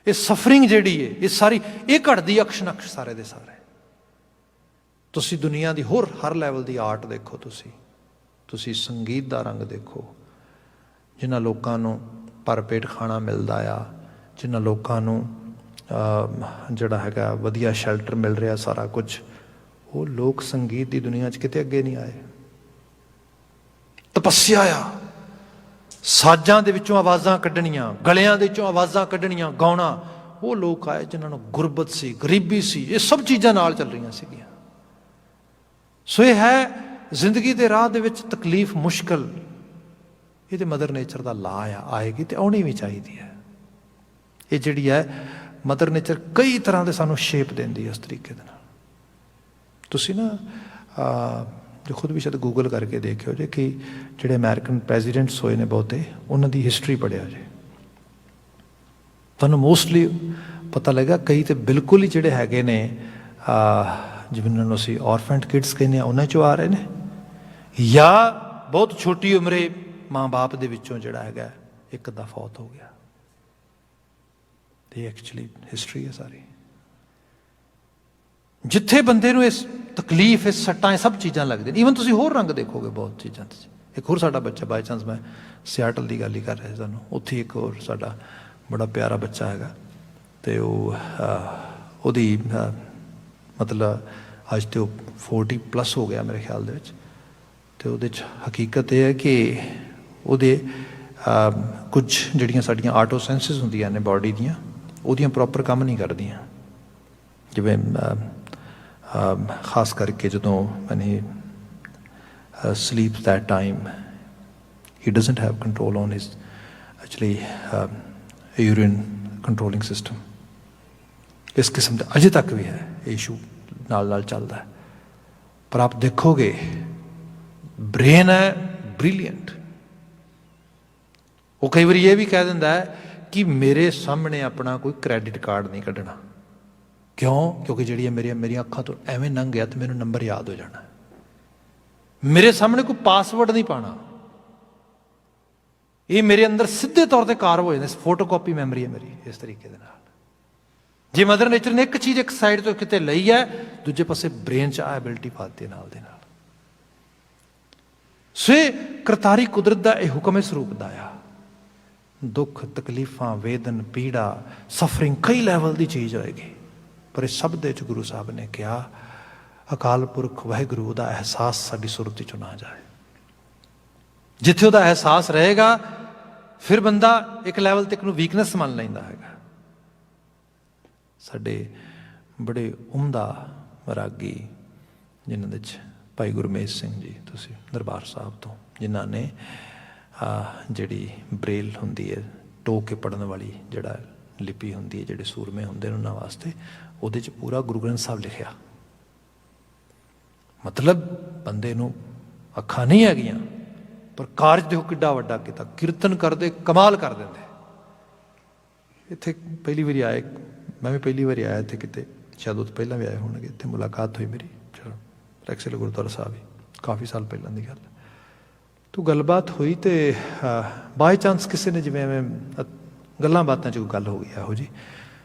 ਇਹ ਸਫਰਿੰਗ ਜਿਹੜੀ ਹੈ, ਇਹ ਸਾਰੀ ਇਹ ਘਟਦੀ ਅਕਸ਼ ਨਕਸ਼ ਸਾਰੇ ਦੇ ਸਾਰੇ। ਤੁਸੀਂ ਦੁਨੀਆ ਦੀ ਹੋਰ ਹਰ ਲੈਵਲ ਦੀ ਆਰਟ ਦੇਖੋ, ਤੁਸੀਂ ਸੰਗੀਤ ਦਾ ਰੰਗ ਦੇਖੋ, ਜਿਨ੍ਹਾਂ ਲੋਕਾਂ ਨੂੰ ਭਰਪੇਟ ਖਾਣਾ ਮਿਲਦਾ ਆ, ਜਿਨ੍ਹਾਂ ਲੋਕਾਂ ਨੂੰ ਜਿਹੜਾ ਹੈਗਾ ਵਧੀਆ ਸ਼ੈਲਟਰ ਮਿਲ ਰਿਹਾ, ਸਾਰਾ ਕੁਝ, ਉਹ ਲੋਕ ਸੰਗੀਤ ਦੀ ਦੁਨੀਆ 'ਚ ਕਿਤੇ ਅੱਗੇ ਨਹੀਂ ਆਏ। ਤਪੱਸਿਆ ਆ, ਸਾਜ਼ਾਂ ਦੇ ਵਿੱਚੋਂ ਆਵਾਜ਼ਾਂ ਕੱਢਣੀਆਂ, ਗਲਿਆਂ ਦੇ ਵਿੱਚੋਂ ਆਵਾਜ਼ਾਂ ਕੱਢਣੀਆਂ, ਗਾਉਣਾ, ਉਹ ਲੋਕ ਆਏ ਜਿਨ੍ਹਾਂ ਨੂੰ ਗੁਰਬਤ ਸੀ, ਗਰੀਬੀ ਸੀ, ਇਹ ਸਭ ਚੀਜ਼ਾਂ ਨਾਲ ਚੱਲ ਰਹੀਆਂ ਸੀਗੀਆਂ। ਸੋ ਇਹ ਹੈ ਜ਼ਿੰਦਗੀ ਦੇ ਰਾਹ ਦੇ ਵਿੱਚ ਤਕਲੀਫ, ਮੁਸ਼ਕਲ, ਇਹ ਤੇ ਮਦਰ ਨੇਚਰ ਦਾ ਲਾ ਆ, ਆਏਗੀ ਤੇ ਆਉਣੀ ਵੀ ਚਾਹੀਦੀ ਹੈ। ਇਹ ਜਿਹੜੀ ਹੈ ਮਦਰ ਨੇਚਰ ਕਈ ਤਰ੍ਹਾਂ ਦੇ ਸਾਨੂੰ ਸ਼ੇਪ ਦਿੰਦੀ ਹੈ ਉਸ ਤਰੀਕੇ ਦੇ ਨਾਲ। ਤੁਸੀਂ ਨਾ ਜੋ ਖੁਦ ਵੀ ਸ਼ਾਇਦ ਗੂਗਲ ਕਰਕੇ ਦੇਖਿਓ ਜੇ ਕਿ ਜਿਹੜੇ ਅਮਰੀਕਨ ਪ੍ਰੈਜ਼ੀਡੈਂਟਸ ਹੋਏ ਨੇ ਬਹੁਤੇ, ਉਹਨਾਂ ਦੀ ਹਿਸਟਰੀ ਪੜ੍ਹਿਆ ਜੇ, ਤੁਹਾਨੂੰ ਮੋਸਟਲੀ ਪਤਾ ਲੱਗਾ ਕਈ ਤਾਂ ਬਿਲਕੁਲ ਹੀ ਜਿਹੜੇ ਹੈਗੇ ਨੇ ਜਿਨ੍ਹਾਂ ਨੂੰ ਅਸੀਂ ਔਰਫੈਂਟ ਕਿਡਸ ਕਹਿੰਦੇ ਹਾਂ, ਉਹਨਾਂ 'ਚੋਂ ਆ ਰਹੇ ਨੇ, ਜਾਂ ਬਹੁਤ ਛੋਟੀ ਉਮਰੇ ਮਾਂ ਬਾਪ ਦੇ ਵਿੱਚੋਂ ਜਿਹੜਾ ਹੈਗਾ ਇੱਕ ਅੱਧਾ ਫੌਤ ਹੋ ਗਿਆ। ਇਹ ਐਕਚੁਅਲੀ ਹਿਸਟਰੀ ਹੈ ਸਾਰੀ। ਜਿੱਥੇ ਬੰਦੇ ਨੂੰ ਇਸ ਤਕਲੀਫ, ਇਸ ਸੱਟਾਂ, ਇਹ ਸਭ ਚੀਜ਼ਾਂ ਲੱਗਦੀਆਂ ਨੇ। ਈਵਨ ਤੁਸੀਂ ਹੋਰ ਰੰਗ ਦੇਖੋਗੇ ਬਹੁਤ ਚੀਜ਼ਾਂ 'ਤੇ। ਇੱਕ ਹੋਰ ਸਾਡਾ ਬੱਚਾ, ਬਾਈ ਚਾਂਸ ਮੈਂ ਸਿਆਟਲ ਦੀ ਗੱਲ ਹੀ ਕਰ ਰਿਹਾ ਸੀ ਤੁਹਾਨੂੰ, ਉੱਥੇ ਇੱਕ ਹੋਰ ਸਾਡਾ ਬੜਾ ਪਿਆਰਾ ਬੱਚਾ ਹੈਗਾ, ਅਤੇ ਉਹਦੀ ਮਤਲਬ ਅੱਜ ਤੇ ਉਹ 40+ ਹੋ ਗਿਆ ਮੇਰੇ ਖਿਆਲ ਦੇ ਵਿੱਚ। ਅਤੇ ਉਹਦੇ 'ਚ ਹਕੀਕਤ ਇਹ ਹੈ ਕਿ ਉਹਦੇ ਕੁਝ ਜਿਹੜੀਆਂ ਸਾਡੀਆਂ ਆਟੋ ਸੈਂਸਿਸ ਹੁੰਦੀਆਂ ਨੇ ਬਾਡੀ ਦੀਆਂ, ਉਹਦੀਆਂ ਪ੍ਰੋਪਰ ਕੰਮ ਨਹੀਂ ਕਰਦੀਆਂ। ਜਿਵੇਂ ਖਾਸ ਕਰਕੇ ਜਦੋਂ ਮੈਨੇ sleeps that time, he doesn't have control on his actually urine controlling system. ਇਸ ਕਿਸਮ ਦਾ ਅਜੇ ਤੱਕ ਵੀ ਹੈ ਇਸ਼ੂ, ਨਾਲ ਚੱਲਦਾ ਹੈ। ਪਰ ਆਪ ਦੇਖੋਗੇ ਬ੍ਰੇਨ ਹੈ ਬ੍ਰਿਲੀਅੰਟ। ਉਹ ਕਈ ਵਾਰੀ ਇਹ ਵੀ ਕਹਿ ਦਿੰਦਾ ਹੈ ਕਿ ਮੇਰੇ ਸਾਹਮਣੇ ਆਪਣਾ ਕੋਈ ਕ੍ਰੈਡਿਟ ਕਾਰਡ ਨਹੀਂ ਕੱਢਣਾ। ਕਿਉਂ? ਕਿਉਂਕਿ ਜਿਹੜੀਆਂ ਮੇਰੀਆਂ ਅੱਖਾਂ ਤੋਂ ਐਵੇਂ ਲੰਘ ਗਿਆ ਤੇ ਮੈਨੂੰ ਨੰਬਰ ਯਾਦ ਹੋ ਜਾਣਾ। ਮੇਰੇ ਸਾਹਮਣੇ ਕੋਈ ਪਾਸਵਰਡ ਨਹੀਂ ਪਾਉਣਾ। ਇਹ ਮੇਰੇ ਅੰਦਰ ਸਿੱਧੇ ਤੌਰ ਤੇ ਕਾਰ ਹੋ ਜਾਂਦਾ। ਫੋਟੋਕਾਪੀ ਮੈਮਰੀ ਹੈ ਮੇਰੀ ਇਸ ਤਰੀਕੇ ਦੇ ਨਾਲ। ਜੇ ਮਦਰ ਨੇਚਰ ਨੇ ਇੱਕ ਚੀਜ਼ ਇੱਕ ਸਾਈਡ ਤੋਂ ਕਿਤੇ ਲਈ ਹੈ, ਦੂਜੇ ਪਾਸੇ ਬ੍ਰੇਨ 'ਚ ਆ ਐਬਿਲਿਟੀ ਪਾਤੀ ਨਾਲ ਦੇ ਨਾਲ। ਸੋ ਇਹ ਕਰਤਾਰੀ ਕੁਦਰਤ ਦਾ ਇਹ ਹੁਕਮ ਇਸ ਰੂਪ ਦਾ ਆ। ਦੁੱਖ, ਤਕਲੀਫਾਂ, ਵੇਦਨ, ਪੀੜਾ, ਸਫਰਿੰਗ ਕਈ ਲੈਵਲ ਦੀ ਚੀਜ਼ ਹੋਏਗੀ, ਪਰ ਇਸ ਸਭ ਦੇ 'ਚ ਗੁਰੂ ਸਾਹਿਬ ਨੇ ਕਿਹਾ ਅਕਾਲ ਪੁਰਖ ਵਾਹਿਗੁਰੂ ਦਾ ਅਹਿਸਾਸ ਸਾਡੀ ਸੁਰਤੀ 'ਚੋਂ ਨਾ ਜਾਏ। ਜਿੱਥੇ ਉਹਦਾ ਅਹਿਸਾਸ ਰਹੇਗਾ ਫਿਰ ਬੰਦਾ ਇੱਕ ਲੈਵਲ ਤੱਕ ਨੂੰ ਵੀਕਨੈਸ ਮੰਨ ਲੈਂਦਾ ਹੈਗਾ। ਸਾਡੇ ਬੜੇ ਉਮਦਾ ਰਾਗੀ ਜਿਨ੍ਹਾਂ ਦੇ 'ਚ ਭਾਈ ਗੁਰਮੇਜ ਸਿੰਘ ਜੀ, ਤੁਸੀਂ ਦਰਬਾਰ ਸਾਹਿਬ ਤੋਂ, ਜਿਨ੍ਹਾਂ ਨੇ ਜਿਹੜੀ ਬ੍ਰੇਲ ਹੁੰਦੀ ਹੈ, ਟੋਕ ਕੇ ਪੜ੍ਹਨ ਵਾਲੀ ਜਿਹੜਾ ਲਿਪੀ ਹੁੰਦੀ ਹੈ, ਜਿਹੜੇ ਸੂਰਮੇ ਹੁੰਦੇ ਨੇ ਉਹਨਾਂ ਵਾਸਤੇ, ਉਹਦੇ 'ਚ ਪੂਰਾ ਗੁਰੂ ਗ੍ਰੰਥ ਸਾਹਿਬ ਲਿਖਿਆ। ਮਤਲਬ ਬੰਦੇ ਨੂੰ ਅੱਖਾਂ ਨਹੀਂ ਹੈਗੀਆਂ ਪਰ ਕਾਰਜ ਦੇਖੋ ਕਿੱਡਾ ਵੱਡਾ ਕੀਤਾ। ਕੀਰਤਨ ਕਰਦੇ ਕਮਾਲ ਕਰ ਦਿੰਦੇ। ਇੱਥੇ ਪਹਿਲੀ ਵਾਰੀ ਆਏ, ਮੈਂ ਵੀ ਪਹਿਲੀ ਵਾਰੀ ਆਇਆ ਇੱਥੇ, ਕਿਤੇ ਸ਼ਾਇਦ ਉਹ ਤੋਂ ਪਹਿਲਾਂ ਵੀ ਆਏ ਹੋਣਗੇ। ਇੱਥੇ ਮੁਲਾਕਾਤ ਹੋਈ ਮੇਰੀ, ਚਲੋ ਰੈਕਸਲ ਗੁਰਦੁਆਰਾ ਸਾਹਿਬ ਹੀ, ਕਾਫੀ ਸਾਲ ਪਹਿਲਾਂ ਦੀ ਗੱਲ। ਤੋ ਗੱਲਬਾਤ ਹੋਈ ਅਤੇ ਬਾਈ ਚਾਂਸ ਕਿਸੇ ਨੇ ਜਿਵੇਂ ਐਵੇਂ ਗੱਲਾਂ ਬਾਤਾਂ 'ਚ ਕੋਈ ਗੱਲ ਹੋ ਗਈ ਇਹੋ ਜਿਹੀ,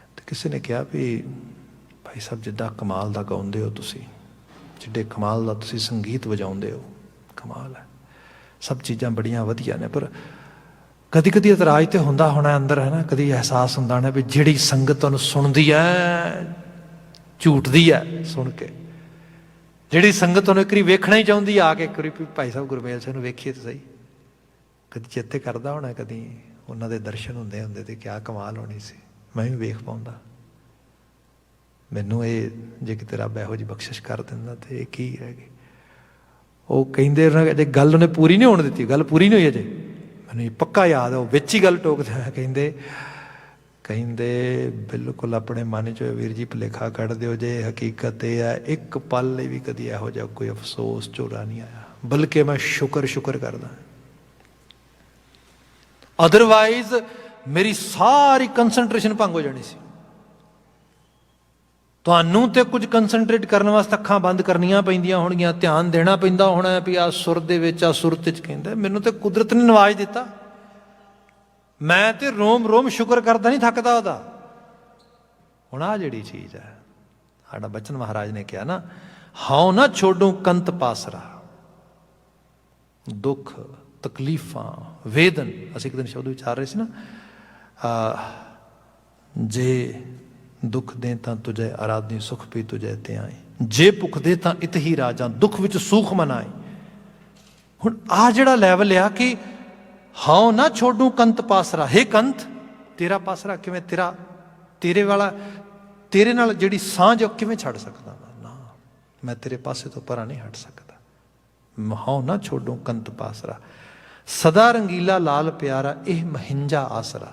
ਅਤੇ ਕਿਸੇ ਨੇ ਕਿਹਾ ਵੀ ਭਾਈ ਸਾਹਿਬ ਜਿੱਦਾਂ ਕਮਾਲ ਦਾ ਗਾਉਂਦੇ ਹੋ ਤੁਸੀਂ, ਜਿੱਡੇ ਕਮਾਲ ਦਾ ਤੁਸੀਂ ਸੰਗੀਤ ਵਜਾਉਂਦੇ ਹੋ, ਕਮਾਲ ਹੈ, ਸਭ ਚੀਜ਼ਾਂ ਬੜੀਆਂ ਵਧੀਆ ਨੇ, ਪਰ कदी कदी इतराज तो होंदा होना अंदर है ना, कदी एहसास होंदा होना भी जिहड़ी संगत तुहानूं सुणदी है झूठदी है सुन के, जिहड़ी संगत तुहानूं एक वारी वेखना ही चाहुंदी आके एक वारी भी भाई साहब गुरमेल सिंह नूं वेखीए तो सही, कदी चेते करदा होना कदी उन्हां दे दर्शन हुंदे हुंदे ते क्या कमाल होनी सी, मैं भी वेख पाउंदा। मैनूं ये जे किते रब इहो जी बख्शिश कर दिंदा ते ये की हैगी। ਉਹ ਕਹਿੰਦੇ ਅਜੇ ਗੱਲ ਉਹਨੇ ਪੂਰੀ ਨਹੀਂ ਹੋਣ ਦਿੱਤੀ, ਗੱਲ ਪੂਰੀ ਨਹੀਂ ਹੋਈ ਅਜੇ, ਮੈਨੂੰ ਪੱਕਾ ਯਾਦ ਹੈ ਉਹ ਵਿੱਚ ਹੀ ਗੱਲ ਟੋਕਦੇ ਕਹਿੰਦੇ ਕਹਿੰਦੇ ਬਿਲਕੁਲ ਆਪਣੇ ਮਨ 'ਚੋਂ ਵੀਰ ਜੀ ਭੁਲੇਖਾ ਕੱਢ ਦਿਓ, ਜੇ ਹਕੀਕਤ ਇਹ ਹੈ ਇੱਕ ਪਲ ਲਈ ਵੀ ਕਦੀ ਇਹੋ ਜਿਹਾ ਕੋਈ ਅਫਸੋਸ ਝੋਰਾ ਨਹੀਂ ਆਇਆ, ਬਲਕਿ ਮੈਂ ਸ਼ੁਕਰ ਕਰਦਾ। ਅਦਰਵਾਈਜ਼ ਮੇਰੀ ਸਾਰੀ ਕੰਸਨਟ੍ਰੇਸ਼ਨ ਭੰਗ ਹੋ ਜਾਣੀ ਸੀ। ਤੁਹਾਨੂੰ ਤੇ ਕੁਝ ਕੰਸਨਟਰੇਟ ਕਰਨ ਵਾਸਤੇ ਅੱਖਾਂ ਬੰਦ ਕਰਨੀਆਂ ਪੈਂਦੀਆਂ ਹੋਣਗੀਆਂ, ਧਿਆਨ ਦੇਣਾ ਪੈਂਦਾ ਹੋਣਾ ਵੀ ਆਹ ਸੁਰ ਦੇ ਵਿੱਚ, ਆਹ ਸੁਰਤ 'ਚ। ਕਹਿੰਦਾ ਮੈਨੂੰ ਤੇ ਕੁਦਰਤ ਨੇ ਨਵਾਜ਼ ਦਿੱਤਾ, ਮੈਂ ਤੇ ਰੋਮ ਰੋਮ ਸ਼ੁਕਰ ਕਰਦਾ ਨਹੀਂ ਥੱਕਦਾ ਉਹਦਾ। ਹੁਣ ਆਹ ਜਿਹੜੀ ਚੀਜ਼ ਹੈ, ਸਾਡਾ ਬਚਨ ਮਹਾਰਾਜ ਨੇ ਕਿਹਾ ਨਾ, ਹਾਉ ਨਾ ਛੋਡੂ ਕੰਤ ਪਾਸਰਾ, ਦੁੱਖ ਤਕਲੀਫਾਂ ਵੇਦਨ, ਅਸੀਂ ਇੱਕ ਦਿਨ ਸ਼ਬਦ ਵਿਚਾਰ ਰਹੇ ਸੀ ਨਾ, ਜੇ ਦੁੱਖ ਦੇ ਤਾਂ ਤੁਝੇ ਆਰਾਧਨੀ, ਸੁਖ ਵੀ ਤੁਝੇ ਤੇ ਆਏ, ਜੇ ਭੁੱਖ ਦੇ ਤਾਂ ਇਤ ਹੀ ਰਾਜਾਂ, ਦੁੱਖ ਵਿੱਚ ਸੁਖ ਮਨਾਏ। ਹੁਣ ਆਹ ਜਿਹੜਾ ਲੈਵਲ ਆ ਕਿ ਹਾਉ ਨਾ ਛੋਡੂ ਕੰਤ ਪਾਸਰਾ, ਹੇ ਕੰਤ ਤੇਰਾ ਪਾਸਰਾ ਕਿਵੇਂ, ਤੇਰੇ ਵਾਲਾ, ਤੇਰੇ ਨਾਲ ਜਿਹੜੀ ਸਾਂਝ ਉਹ ਕਿਵੇਂ ਛੱਡ ਸਕਦਾ ਨਾ, ਮੈਂ ਤੇਰੇ ਪਾਸੇ ਤੋਂ ਪਰਾਂ ਨਹੀਂ ਹਟ ਸਕਦਾ। ਹਾਉ ਨਾ ਛੋਡੂ ਕੰਤ ਪਾਸਰਾ, ਸਦਾ ਰੰਗੀਲਾ ਲਾਲ ਪਿਆਰਾ, ਇਹ ਮਹਿੰਜਾ ਆਸਰਾ।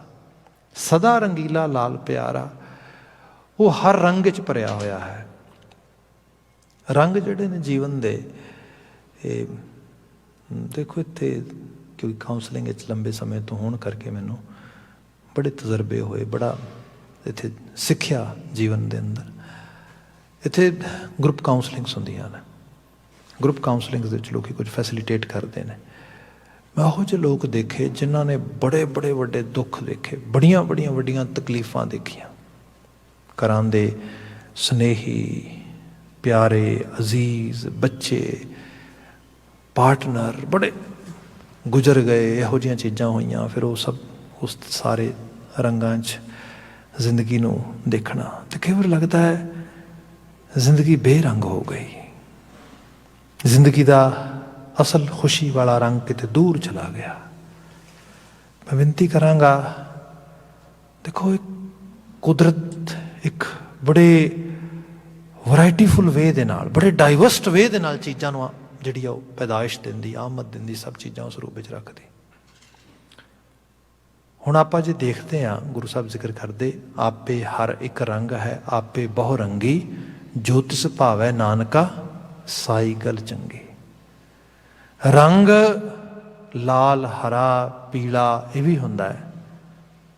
ਸਦਾ ਰੰਗੀਲਾ ਲਾਲ ਪਿਆਰਾ, ਉਹ ਹਰ ਰੰਗ 'ਚ ਭਰਿਆ ਹੋਇਆ ਹੈ। ਰੰਗ ਜਿਹੜੇ ਨੇ ਜੀਵਨ ਦੇ, ਇਹ ਦੇਖੋ ਇੱਥੇ ਕਿਉਂਕਿ ਕਾਉਂਸਲਿੰਗ ਵਿੱਚ ਲੰਬੇ ਸਮੇਂ ਤੋਂ ਹੋਣ ਕਰਕੇ ਮੈਨੂੰ ਬੜੇ ਤਜਰਬੇ ਹੋਏ, ਬੜਾ ਇੱਥੇ ਸਿੱਖਿਆ ਜੀਵਨ ਦੇ ਅੰਦਰ। ਇੱਥੇ ਗਰੁੱਪ ਕਾਉਂਸਲਿੰਗਸ ਹੁੰਦੀਆਂ ਨੇ, ਗਰੁੱਪ ਕਾਉਂਸਲਿੰਗਸ ਦੇ ਵਿੱਚ ਲੋਕ ਕੁਝ ਫੈਸਿਲੀਟੇਟ ਕਰਦੇ ਨੇ। ਮੈਂ ਉਹੋ ਜਿਹੇ ਲੋਕ ਦੇਖੇ ਜਿਨ੍ਹਾਂ ਨੇ ਬੜੇ ਵੱਡੇ ਦੁੱਖ ਦੇਖੇ, ਬੜੀਆਂ ਵੱਡੀਆਂ ਤਕਲੀਫਾਂ ਦੇਖੀਆਂ। ਘਰਾਂ ਦੇ ਸਨੇਹੀ ਪਿਆਰੇ ਅਜ਼ੀਜ਼ ਬੱਚੇ ਪਾਰਟਨਰ ਬੜੇ ਗੁਜ਼ਰ ਗਏ, ਇਹੋ ਜਿਹੀਆਂ ਚੀਜ਼ਾਂ ਹੋਈਆਂ। ਫਿਰ ਉਹ ਸਭ ਉਸ ਸਾਰੇ ਰੰਗਾਂ 'ਚ ਜ਼ਿੰਦਗੀ ਨੂੰ ਦੇਖਣਾ, ਤੇ ਕਈ ਵਾਰ ਲੱਗਦਾ ਹੈ ਜ਼ਿੰਦਗੀ ਬੇਰੰਗ ਹੋ ਗਈ, ਜ਼ਿੰਦਗੀ ਦਾ ਅਸਲ ਖੁਸ਼ੀ ਵਾਲਾ ਰੰਗ ਕਿਤੇ ਦੂਰ ਚਲਾ ਗਿਆ। ਮੈਂ ਬੇਨਤੀ ਕਰਾਂਗਾ, ਦੇਖੋ ਕੁਦਰਤ ਇੱਕ ਬੜੇ ਵਰਾਇਟੀਫੁਲ ਵੇ ਦੇ ਨਾਲ, ਬੜੇ ਡਾਈਵਰਸਟ ਵੇ ਦੇ ਨਾਲ ਚੀਜ਼ਾਂ ਨੂੰ ਜਿਹੜੀ ਆ ਉਹ ਪੈਦਾਇਸ਼ ਦਿੰਦੀ, ਆਮਦ ਦਿੰਦੀ, ਸਭ ਚੀਜ਼ਾਂ ਉਸ ਰੂਪ ਵਿੱਚ ਰੱਖਦੀ। ਹੁਣ ਆਪਾਂ ਜੇ ਦੇਖਦੇ ਹਾਂ, ਗੁਰੂ ਸਾਹਿਬ ਜ਼ਿਕਰ ਕਰਦੇ, ਆਪੇ ਹਰ ਇੱਕ ਰੰਗ ਹੈ, ਆਪੇ ਬਹੁ ਰੰਗੀ, ਜੋ ਤਿਸ ਭਾਵੈ ਨਾਨਕਾ ਸਾਈ ਗਲ ਚੰਗੀ। ਰੰਗ ਲਾਲ, ਹਰਾ, ਪੀਲਾ ਇਹ ਵੀ ਹੁੰਦਾ ਹੈ,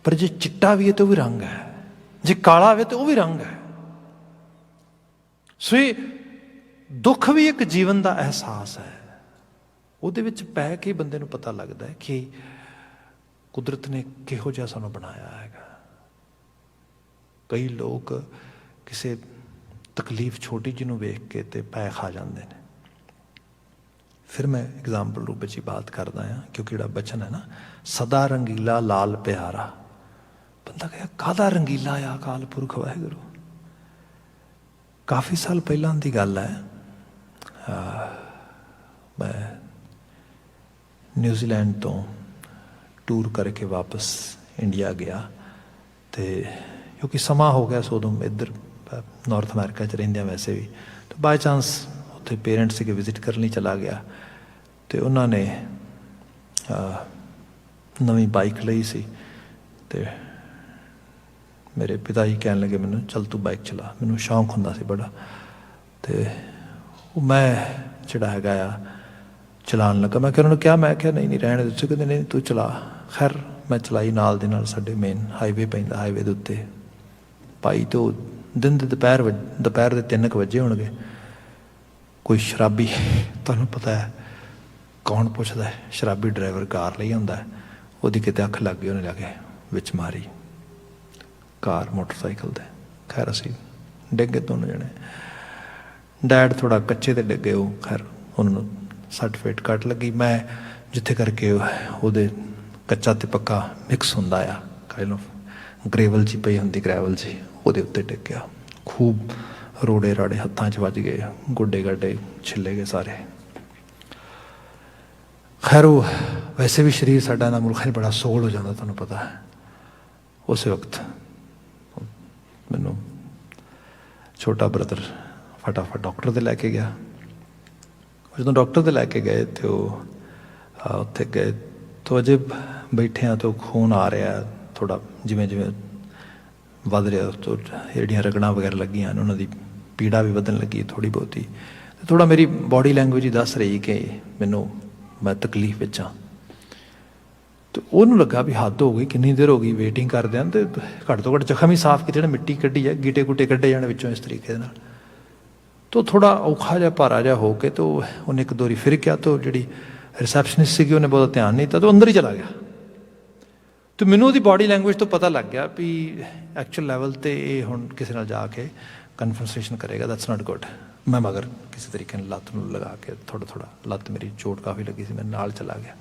ਪਰ ਜੇ ਚਿੱਟਾ ਵੀ ਹੈ ਤਾਂ ਉਹ ਵੀ ਰੰਗ ਹੈ, ਜੇ ਕਾਲਾ ਹੋਵੇ ਤਾਂ ਉਹ ਵੀ ਰੰਗ ਹੈ। ਸੋ ਇਹ ਦੁੱਖ ਵੀ ਇੱਕ ਜੀਵਨ ਦਾ ਅਹਿਸਾਸ ਹੈ, ਉਹਦੇ ਵਿੱਚ ਪੈ ਕੇ ਬੰਦੇ ਨੂੰ ਪਤਾ ਲੱਗਦਾ ਹੈ ਕਿ ਕੁਦਰਤ ਨੇ ਕਿਹੋ ਜਿਹਾ ਸਾਨੂੰ ਬਣਾਇਆ ਹੈਗਾ। ਕਈ ਲੋਕ ਕਿਸੇ ਤਕਲੀਫ ਛੋਟੀ ਜਿਹੀ ਨੂੰ ਵੇਖ ਕੇ ਤੇ ਪੈ ਖਾ ਜਾਂਦੇ ਨੇ। ਫਿਰ ਮੈਂ ਐਗਜ਼ਾਮਪਲ ਰੂਪ ਵਿੱਚ ਹੀ ਬਾਤ ਕਰਦਾ ਹਾਂ, ਕਿਉਂਕਿ ਜਿਹੜਾ ਬਚਨ ਹੈ ਨਾ, ਸਦਾ ਰੰਗੀਲਾ ਲਾਲ ਪਿਆਰਾ, ਬੰਦਾ ਕਹੇ ਕਾਹਦਾ ਰੰਗੀਲਾ ਆ ਅਕਾਲ ਪੁਰਖ ਵਾਹਿਗੁਰੂ। ਕਾਫੀ ਸਾਲ ਪਹਿਲਾਂ ਦੀ ਗੱਲ ਹੈ, ਮੈਂ ਨਿਊਜ਼ੀਲੈਂਡ ਤੋਂ ਟੂਰ ਕਰਕੇ ਵਾਪਸ ਇੰਡੀਆ ਗਿਆ, ਅਤੇ ਕਿਉਂਕਿ ਸਮਾਂ ਹੋ ਗਿਆ ਸੋ ਉਦੋਂ ਇੱਧਰ ਨਾਰਥ ਅਮਰੀਕਾ 'ਚ ਰਹਿੰਦਿਆਂ ਵੈਸੇ ਵੀ, ਤਾਂ ਬਾਏ ਚਾਂਸ ਉੱਥੇ ਪੇਰੈਂਟਸ ਸੀਗੇ, ਵਿਜ਼ਿਟ ਕਰਨ ਲਈ ਚਲਾ ਗਿਆ। ਅਤੇ ਉਹਨਾਂ ਨੇ ਨਵੀਂ ਬਾਈਕ ਲਈ ਸੀ, ਅਤੇ ਮੇਰੇ ਪਿਤਾ ਜੀ ਕਹਿਣ ਲੱਗੇ ਮੈਨੂੰ, ਚੱਲ ਤੂੰ ਬਾਈਕ ਚਲਾ। ਮੈਨੂੰ ਸ਼ੌਂਕ ਹੁੰਦਾ ਸੀ ਬੜਾ, ਅਤੇ ਉਹ ਮੈਂ ਜਿਹੜਾ ਹੈਗਾ ਆ ਚਲਾਉਣ ਲੱਗਾ। ਮੈਂ ਕਿਹਾ ਉਹਨਾਂ ਨੂੰ ਕਿਹਾ, ਮੈਂ ਕਿਹਾ ਨਹੀਂ ਰਹਿਣ ਦਿੱਤੇ। ਕਹਿੰਦੇ ਨਹੀਂ ਤੂੰ ਚਲਾ। ਖੈਰ ਮੈਂ ਚਲਾਈ, ਨਾਲ ਦੇ ਨਾਲ ਸਾਡੇ ਮੇਨ ਹਾਈਵੇ ਪੈਂਦਾ, ਹਾਈਵੇ ਦੇ ਉੱਤੇ ਭਾਈ ਤੋਂ ਦਿਨ ਦੇ ਦੁਪਹਿਰ ਦੇ 3 ਵਜੇ ਹੋਣਗੇ। ਕੋਈ ਸ਼ਰਾਬੀ, ਤੁਹਾਨੂੰ ਪਤਾ ਹੈ ਕੌਣ ਪੁੱਛਦਾ ਹੈ, ਸ਼ਰਾਬੀ ਡਰਾਈਵਰ ਕਾਰ ਲਈ ਹੁੰਦਾ ਹੈ, ਉਹਦੀ ਕਿਤੇ ਅੱਖ ਲੱਗ ਗਈ, ਉਹਨੇ ਜਾ ਕੇ ਵਿੱਚ ਮਾਰੀ ਕਾਰ ਮੋਟਰਸਾਈਕਲ ਦੇ। ਖੈਰ ਅਸੀਂ ਡਿੱਗੇ ਦੋਨੋਂ ਜਣੇ, ਡੈਡ ਥੋੜ੍ਹਾ ਕੱਚੇ 'ਤੇ ਡਿੱਗੇ, ਉਹ ਖੈਰ ਉਹਨਾਂ ਨੂੰ ਸੱਟ ਫੇਟ ਕੱਟ ਲੱਗੀ। ਮੈਂ ਜਿੱਥੇ ਕਰਕੇ ਉਹਦੇ ਕੱਚਾ ਤੇ ਪੱਕਾ ਮਿਕਸ ਹੁੰਦਾ ਆ, ਕਾਇੰਡ ਆਫ ਗ੍ਰੇਵਲ ਜੀ ਪਈ ਹੁੰਦੀ, ਗ੍ਰੈਵਲ ਜੀ, ਉਹਦੇ ਉੱਤੇ ਡਿੱਗ ਗਿਆ। ਖੂਬ ਰੋੜੇ ਰਾੜੇ ਹੱਥਾਂ 'ਚ ਵੱਜ ਗਏ, ਗੋਡੇ ਗਾਡੇ ਛਿੱਲੇ ਗਏ ਸਾਰੇ। ਖੈਰ ਉਹ ਵੈਸੇ ਵੀ ਸਰੀਰ ਸਾਡਾ ਨਾ ਮੁਲਕ ਬੜਾ ਸੋਲ ਹੋ ਜਾਂਦਾ, ਤੁਹਾਨੂੰ ਪਤਾ ਹੈ। ਉਸੇ ਵਕਤ ਮੈਨੂੰ ਛੋਟਾ ਬ੍ਰਦਰ ਫਟਾਫਟ ਡਾਕਟਰ ਦੇ ਲੈ ਕੇ ਗਿਆ। ਜਦੋਂ ਡਾਕਟਰ ਦੇ ਲੈ ਕੇ ਗਏ ਤੇ ਉਹ ਉੱਥੇ ਗਏ ਤਾਂ ਅਜੇ ਬੈਠੇ ਹਾਂ ਤਾਂ ਉਹ ਖੂਨ ਆ ਰਿਹਾ ਥੋੜ੍ਹਾ, ਜਿਵੇਂ ਜਿਵੇਂ ਵੱਧ ਰਿਹਾ ਤੋਂ ਜਿਹੜੀਆਂ ਰਗੜਾਂ ਵਗੈਰਾ ਲੱਗੀਆਂ ਉਹਨਾਂ ਦੀ ਪੀੜਾ ਵੀ ਵਧਣ ਲੱਗੀ ਥੋੜ੍ਹੀ ਬਹੁਤੀ। ਥੋੜ੍ਹਾ ਮੇਰੀ ਬਾਡੀ ਲੈਂਗੁਏਜ ਹੀ ਦੱਸ ਰਹੀ ਕਿ ਮੈਨੂੰ ਮੈਂ ਤਕਲੀਫ ਵਿੱਚ ਹਾਂ। ਅਤੇ ਉਹਨੂੰ ਲੱਗਾ ਵੀ ਹੱਦ ਹੋ ਗਈ, ਕਿੰਨੀ ਦੇਰ ਹੋ ਗਈ ਵੇਟਿੰਗ ਕਰਦਿਆਂ, ਅਤੇ ਘੱਟ ਤੋਂ ਘੱਟ ਜ਼ਖਮ ਹੀ ਸਾਫ਼ ਕੀਤੇ, ਜਿਹੜਾ ਮਿੱਟੀ ਕੱਢੀ ਹੈ, ਗੀਟੇ ਗੁੱਟੇ ਕੱਢੇ ਜਾਣ ਵਿੱਚੋਂ ਇਸ ਤਰੀਕੇ ਦੇ ਨਾਲ। ਤਾਂ ਥੋੜ੍ਹਾ ਔਖਾ ਜਿਹਾ ਭਾਰਾ ਜਿਹਾ ਹੋ ਕੇ ਤਾਂ ਉਹਨੇ ਇੱਕ ਦੋ ਵਾਰੀ ਫਿਰ ਕਿਹਾ, ਤਾਂ ਜਿਹੜੀ ਰਿਸੈਪਸ਼ਨਿਸਟ ਸੀਗੀ ਉਹਨੇ ਬਹੁਤਾ ਧਿਆਨ ਨਹੀਂ ਦਿੱਤਾ, ਤਾਂ ਅੰਦਰ ਹੀ ਚਲਾ ਗਿਆ। ਅਤੇ ਮੈਨੂੰ ਉਹਦੀ ਬਾਡੀ ਲੈਂਗੁਏਜ ਤੋਂ ਪਤਾ ਲੱਗ ਗਿਆ ਵੀ ਐਕਚੁਅਲ ਲੈਵਲ 'ਤੇ ਇਹ ਹੁਣ ਕਿਸੇ ਨਾਲ ਜਾ ਕੇ ਕਨਫਰਸੇਸ਼ਨ ਕਰੇਗਾ, ਦੈਟਸ ਨਾਟ ਗੁੱਡ। ਮੈਂ ਮਗਰ ਕਿਸੇ ਤਰੀਕੇ ਨਾਲ ਲੱਤ ਨੂੰ ਲਗਾ ਕੇ ਥੋੜ੍ਹਾ ਲੱਤ ਮੇਰੀ ਚੋਟ ਕਾਫੀ ਲੱਗੀ ਸੀ, ਮੈਂ ਨਾਲ ਚਲਾ ਗਿਆ।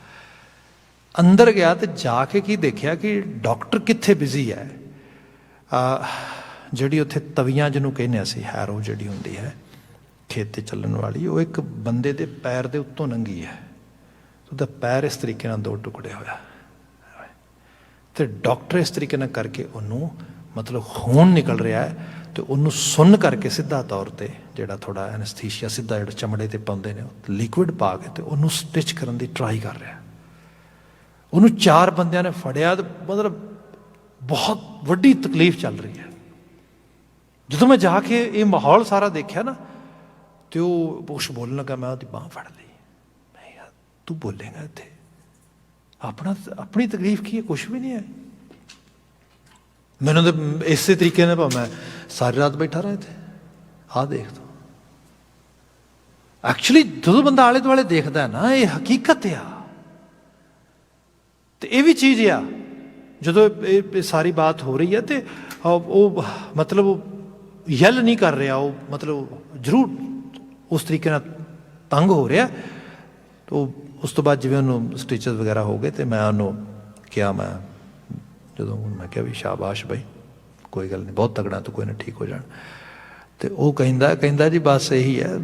ਅੰਦਰ ਗਿਆ ਤੇ ਜਾ ਕੇ ਕੀ ਦੇਖਿਆ ਕਿ ਡਾਕਟਰ ਕਿੱਥੇ ਬਿਜ਼ੀ ਹੈ। ਜਿਹੜੀ ਉੱਥੇ ਤਵੀਆਂ ਜਿਹਨੂੰ ਕਹਿੰਦੇ ਅਸੀਂ, ਹੈਰੋ ਜਿਹੜੀ ਹੁੰਦੀ ਹੈ ਖੇਤ 'ਤੇ ਚੱਲਣ ਵਾਲੀ, ਉਹ ਇੱਕ ਬੰਦੇ ਦੇ ਪੈਰ ਦੇ ਉੱਤੋਂ ਲੰਘੀ ਹੈ। ਉਹਦਾ ਪੈਰ ਇਸ ਤਰੀਕੇ ਨਾਲ ਦੋ ਟੁਕੜੇ ਹੋਇਆ, ਅਤੇ ਡਾਕਟਰ ਇਸ ਤਰੀਕੇ ਨਾਲ ਕਰਕੇ ਉਹਨੂੰ ਮਤਲਬ ਖੂਨ ਨਿਕਲ ਰਿਹਾ ਹੈ, ਅਤੇ ਉਹਨੂੰ ਸੁੰਨ ਕਰਕੇ ਸਿੱਧਾ ਤੌਰ 'ਤੇ ਜਿਹੜਾ ਥੋੜ੍ਹਾ ਐਨਸਥੀਸ਼ੀਆ ਸਿੱਧਾ ਜਿਹੜਾ ਚਮੜੇ 'ਤੇ ਪਾਉਂਦੇ ਨੇ ਲਿਕੁਇਡ ਪਾ ਕੇ ਅਤੇ ਉਹਨੂੰ ਸਟਿਚ ਕਰਨ ਦੀ ਟਰਾਈ ਕਰ ਰਿਹਾ। ਉਹਨੂੰ 4 ਬੰਦਿਆਂ ਨੇ ਫੜਿਆ, ਅਤੇ ਮਤਲਬ ਬਹੁਤ ਵੱਡੀ ਤਕਲੀਫ ਚੱਲ ਰਹੀ ਹੈ। ਜਦੋਂ ਮੈਂ ਜਾ ਕੇ ਇਹ ਮਾਹੌਲ ਸਾਰਾ ਦੇਖਿਆ ਨਾ, ਅਤੇ ਉਹ ਕੁਛ ਬੋਲਣ ਲੱਗਾ, ਮੈਂ ਉਹਦੀ ਬਾਂਹ ਫੜ ਲਈ। ਮੈਂ ਯਾਰ ਤੂੰ ਬੋਲੇਗਾ ਇੱਥੇ, ਆਪਣੀ ਤਕਲੀਫ ਕੀ ਹੈ, ਕੁਛ ਵੀ ਨਹੀਂ ਹੈ। ਮੈਨੂੰ ਤਾਂ ਇਸੇ ਤਰੀਕੇ ਨਾਲ ਭਾਵੇਂ ਮੈਂ ਸਾਰੀ ਰਾਤ ਬੈਠਾ ਰਹਾਂ ਇੱਥੇ। ਆਹ ਦੇਖ ਤੂੰ, ਐਕਚੁਅਲੀ ਜਦੋਂ ਬੰਦਾ ਆਲੇ ਦੁਆਲੇ ਦੇਖਦਾ ਨਾ, ਇਹ ਹਕੀਕਤ ਆ। ਅਤੇ ਇਹ ਵੀ ਚੀਜ਼ ਆ, ਜਦੋਂ ਇਹ ਸਾਰੀ ਬਾਤ ਹੋ ਰਹੀ ਹੈ ਅਤੇ ਉਹ ਮਤਲਬ ਉਹ ਯੈਲ ਨਹੀਂ ਕਰ ਰਿਹਾ, ਉਹ ਮਤਲਬ ਜ਼ਰੂਰ ਉਸ ਤਰੀਕੇ ਨਾਲ ਤੰਗ ਹੋ ਰਿਹਾ। ਉਹ ਉਸ ਤੋਂ ਬਾਅਦ ਜਿਵੇਂ ਉਹਨੂੰ ਸਟਿਚਸ ਵਗੈਰਾ ਹੋ ਗਏ, ਅਤੇ ਮੈਂ ਉਹਨੂੰ ਕਿਹਾ, ਜਦੋਂ ਮੈਂ ਕਿਹਾ ਵੀ ਸ਼ਾਬਾਸ਼ ਬਾਈ, ਕੋਈ ਗੱਲ ਨਹੀਂ, ਬਹੁਤ ਤਗੜਾ, ਤੂੰ ਕੋਈ ਨਾ ਠੀਕ ਹੋ ਜਾਣ। ਅਤੇ ਉਹ ਕਹਿੰਦਾ ਜੀ ਬਸ ਇਹੀ ਹੈ,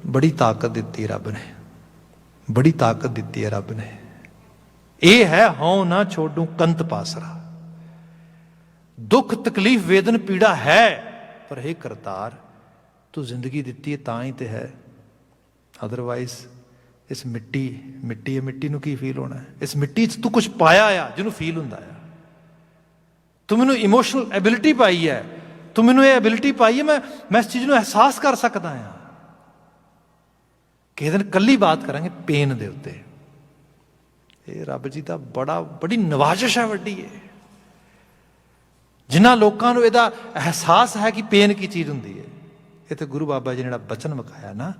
ਬੜੀ ਤਾਕਤ ਦਿੱਤੀ ਰੱਬ ਨੇ, ਬੜੀ ਤਾਕਤ ਦਿੱਤੀ ਹੈ ਰੱਬ ਨੇ। ਇਹ ਹੈ ਹਉ ਨਾ ਛੋਡੂ ਕੰਤ ਪਾਸਰਾ। ਦੁੱਖ ਤਕਲੀਫ ਵੇਦਨ ਪੀੜਾ ਹੈ, ਪਰ ਹੇ ਕਰਤਾਰ ਤੂੰ ਜ਼ਿੰਦਗੀ ਦਿੱਤੀ ਹੈ ਤਾਂ ਹੀ ਤਾਂ ਹੈ। ਅਦਰਵਾਈਜ਼ ਇਸ ਮਿੱਟੀ ਹੈ, ਮਿੱਟੀ ਨੂੰ ਕੀ ਫੀਲ ਹੋਣਾ ਹੈ? ਇਸ ਮਿੱਟੀ 'ਚ ਤੂੰ ਕੁਛ ਪਾਇਆ ਆ ਜਿਹਨੂੰ ਫੀਲ ਹੁੰਦਾ ਆ। ਤੂੰ ਮੈਨੂੰ ਇਮੋਸ਼ਨਲ ਐਬਿਲਿਟੀ ਪਾਈ ਹੈ, ਤੂੰ ਮੈਨੂੰ ਇਹ ਐਬਿਲਿਟੀ ਪਾਈ ਹੈ, ਮੈਂ ਇਸ ਚੀਜ਼ ਨੂੰ ਅਹਿਸਾਸ ਕਰ ਸਕਦਾ ਹਾਂ। ਕਿਸੇ ਦਿਨ ਇਕੱਲੀ ਬਾਤ ਕਰਾਂਗੇ ਪੇਨ ਦੇ ਉੱਤੇ। ਇਹ ਰੱਬ ਜੀ ਦਾ ਬੜੀ ਨਵਾਜ਼ਿਸ਼ ਹੈ, ਵੱਡੀ ਹੈ। ਜਿਨ੍ਹਾਂ ਲੋਕਾਂ ਨੂੰ ਇਹਦਾ ਅਹਿਸਾਸ ਹੈ ਕਿ ਪੇਨ ਕੀ ਚੀਜ਼ ਹੁੰਦੀ ਹੈ। ਇੱਥੇ ਗੁਰੂ ਬਾਬਾ ਜੀ ਨੇ ਜਿਹੜਾ ਬਚਨ ਵਿਖਾਇਆ ਨਾ,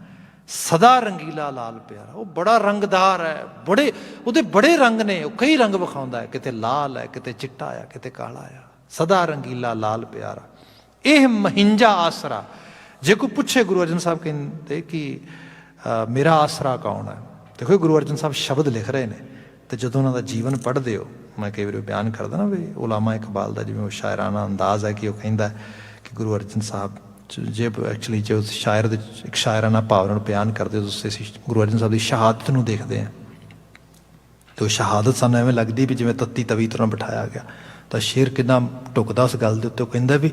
ਸਦਾ ਰੰਗੀਲਾ ਲਾਲ ਪਿਆਰਾ, ਉਹ ਬੜਾ ਰੰਗਦਾਰ ਹੈ, ਉਹਦੇ ਬੜੇ ਰੰਗ ਨੇ, ਉਹ ਕਈ ਰੰਗ ਵਿਖਾਉਂਦਾ ਹੈ, ਕਿਤੇ ਲਾਲ ਹੈ, ਕਿਤੇ ਚਿੱਟਾ ਆ, ਕਿਤੇ ਕਾਲਾ ਆ। ਸਦਾ ਰੰਗੀਲਾ ਲਾਲ ਪਿਆਰਾ ਇਹ ਮਹਿੰਜਾ ਆਸਰਾ। ਜੇ ਕੋਈ ਪੁੱਛੇ ਗੁਰੂ ਅਰਜਨ ਸਾਹਿਬ ਕਹਿੰਦੇ ਕਿ ਮੇਰਾ ਆਸਰਾ ਕੌਣ ਹੈ, ਦੇਖੋ ਗੁਰੂ ਅਰਜਨ ਸਾਹਿਬ ਸ਼ਬਦ ਲਿਖ ਰਹੇ ਨੇ, ਅਤੇ ਜਦੋਂ ਉਹਨਾਂ ਦਾ ਜੀਵਨ ਪੜ੍ਹਦੇ ਹੋ, ਮੈਂ ਕਈ ਵਾਰੀ ਬਿਆਨ ਕਰਦਾ ਨਾ ਵੀ ਉਲਾਮਾ ਇਕਬਾਲ ਦਾ ਜਿਵੇਂ ਉਹ ਸ਼ਾਇਰਾਨਾ ਅੰਦਾਜ਼ ਹੈ ਕਿ ਉਹ ਕਹਿੰਦਾ ਕਿ ਗੁਰੂ ਅਰਜਨ ਸਾਹਿਬ ਜੇ ਐਕਚੁਅਲੀ ਜੇ ਉਸ ਸ਼ਾਇਰ ਦੇ ਇੱਕ ਸ਼ਾਇਰਾਨਾ ਭਾਵਨਾ ਨੂੰ ਬਿਆਨ ਕਰਦੇ ਹੋ, ਤੁਸੀਂ ਅਸੀਂ ਗੁਰੂ ਅਰਜਨ ਸਾਹਿਬ ਦੀ ਸ਼ਹਾਦਤ ਨੂੰ ਦੇਖਦੇ ਹਾਂ, ਅਤੇ ਉਹ ਸ਼ਹਾਦਤ ਸਾਨੂੰ ਐਵੇਂ ਲੱਗਦੀ ਵੀ ਜਿਵੇਂ ਤੱਤੀ ਤਵੀ ਤਰ੍ਹਾਂ ਬਿਠਾਇਆ ਗਿਆ। ਤਾਂ ਸ਼ੇਰ ਕਿੰਨਾ ਢੁਕਦਾ ਉਸ ਗੱਲ ਦੇ ਉੱਤੇ। ਉਹ ਕਹਿੰਦਾ ਵੀ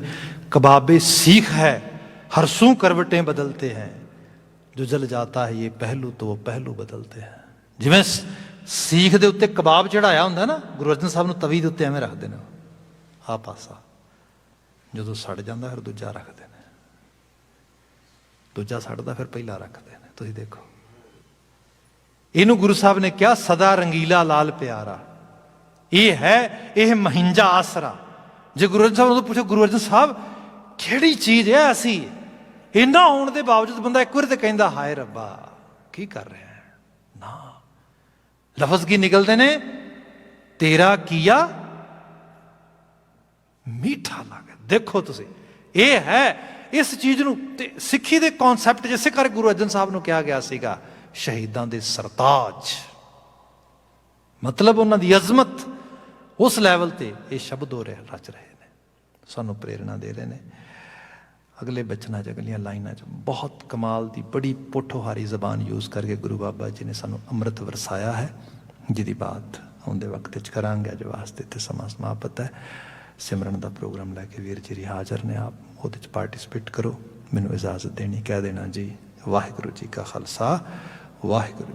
ਕਬਾਬੇ ਸੀਖ ਹੈ ਹਰਸੂ ਕਰਵਟੇ ਬਦਲਤੇ ਹੈ, ਜੋ ਜਲ ਜਾਤਾ ਹੈ ਇਹ ਪਹਿਲੂ ਤੋਂ ਉਹ ਪਹਿਲੂ ਬਦਲਤੇ ਹੈ। ਜਿਵੇਂ ਸੀਖ ਦੇ ਉੱਤੇ ਕਬਾਬ ਚੜਾਇਆ ਹੁੰਦਾ ਨਾ, ਗੁਰੂ ਅਰਜਨ ਸਾਹਿਬ ਨੂੰ ਤਵੀ ਦੇ ਉੱਤੇ ਐਵੇਂ ਰੱਖਦੇ ਨੇ, ਆਹ ਪਾਸਾ ਜਦੋਂ ਸੜ ਜਾਂਦਾ ਫਿਰ ਦੂਜਾ ਰੱਖਦੇ ਨੇ, ਦੂਜਾ ਸੜਦਾ ਫਿਰ ਪਹਿਲਾ ਰੱਖਦੇ ਨੇ। ਤੁਸੀਂ ਦੇਖੋ, ਇਹਨੂੰ ਗੁਰੂ ਸਾਹਿਬ ਨੇ ਕਿਹਾ ਸਦਾ ਰੰਗੀਲਾ ਲਾਲ ਪਿਆਰਾ। ਇਹ ਹੈ ਇਹ ਮਹਿੰਜਾ ਆਸਰਾ। ਜੇ ਗੁਰੂ ਅਰਜਨ ਸਾਹਿਬ ਨੂੰ ਪੁੱਛੋ, ਗੁਰੂ ਅਰਜਨ ਸਾਹਿਬ ਕਿਹੜੀ ਚੀਜ਼ ਹੈ ਅਸੀਂ, ਇੰਨਾ ਹੋਣ ਦੇ ਬਾਵਜੂਦ ਬੰਦਾ ਇੱਕ ਵਾਰ ਤੇ ਕਹਿੰਦਾ ਹਾਏ ਰੱਬਾ ਕੀ ਕਰ ਰਿਹਾ ਹੈ ਨਾ। ਲਫ਼ਜ਼ ਕੀ ਨਿਕਲਦੇ ਨੇ, ਤੇਰਾ ਕੀਆ ਮੀਠਾ ਲੱਗੇ। ਦੇਖੋ ਤੁਸੀਂ, ਇਹ ਹੈ ਇਸ ਚੀਜ਼ ਨੂੰ। ਤੇ ਸਿੱਖੀ ਦੇ ਕੌਨਸੈਪਟ ਜਿਸੇ ਕਰਕੇ ਗੁਰੂ ਅਰਜਨ ਸਾਹਿਬ ਨੂੰ ਕਿਹਾ ਗਿਆ ਸੀਗਾ ਸ਼ਹੀਦਾਂ ਦੇ ਸਰਤਾਜ। मतलब उन्हां दी अजमत उस लैवल ते ये शब्द हो रहे रच रहे हैं, सानू प्रेरणा दे रहे हैं। अगले बचना च अगलियां लाइनां च बहुत कमाल की बड़ी पोठोहारी जबान यूज़ करके गुरु बाबा जी ने सानू अमृत वरसाया है, जिहदी बात आउंदे वक्त च करांगे। अज वास्ते इत्थे समां समाप्त है। सिमरन का प्रोग्राम लैके वीर जी हाज़र ने, आप उहदे च पार्टिसिपेट करो। मैनूं इजाजत देनी, कह देना जी वाहिगुरू जी का खालसा वाहिगुरू।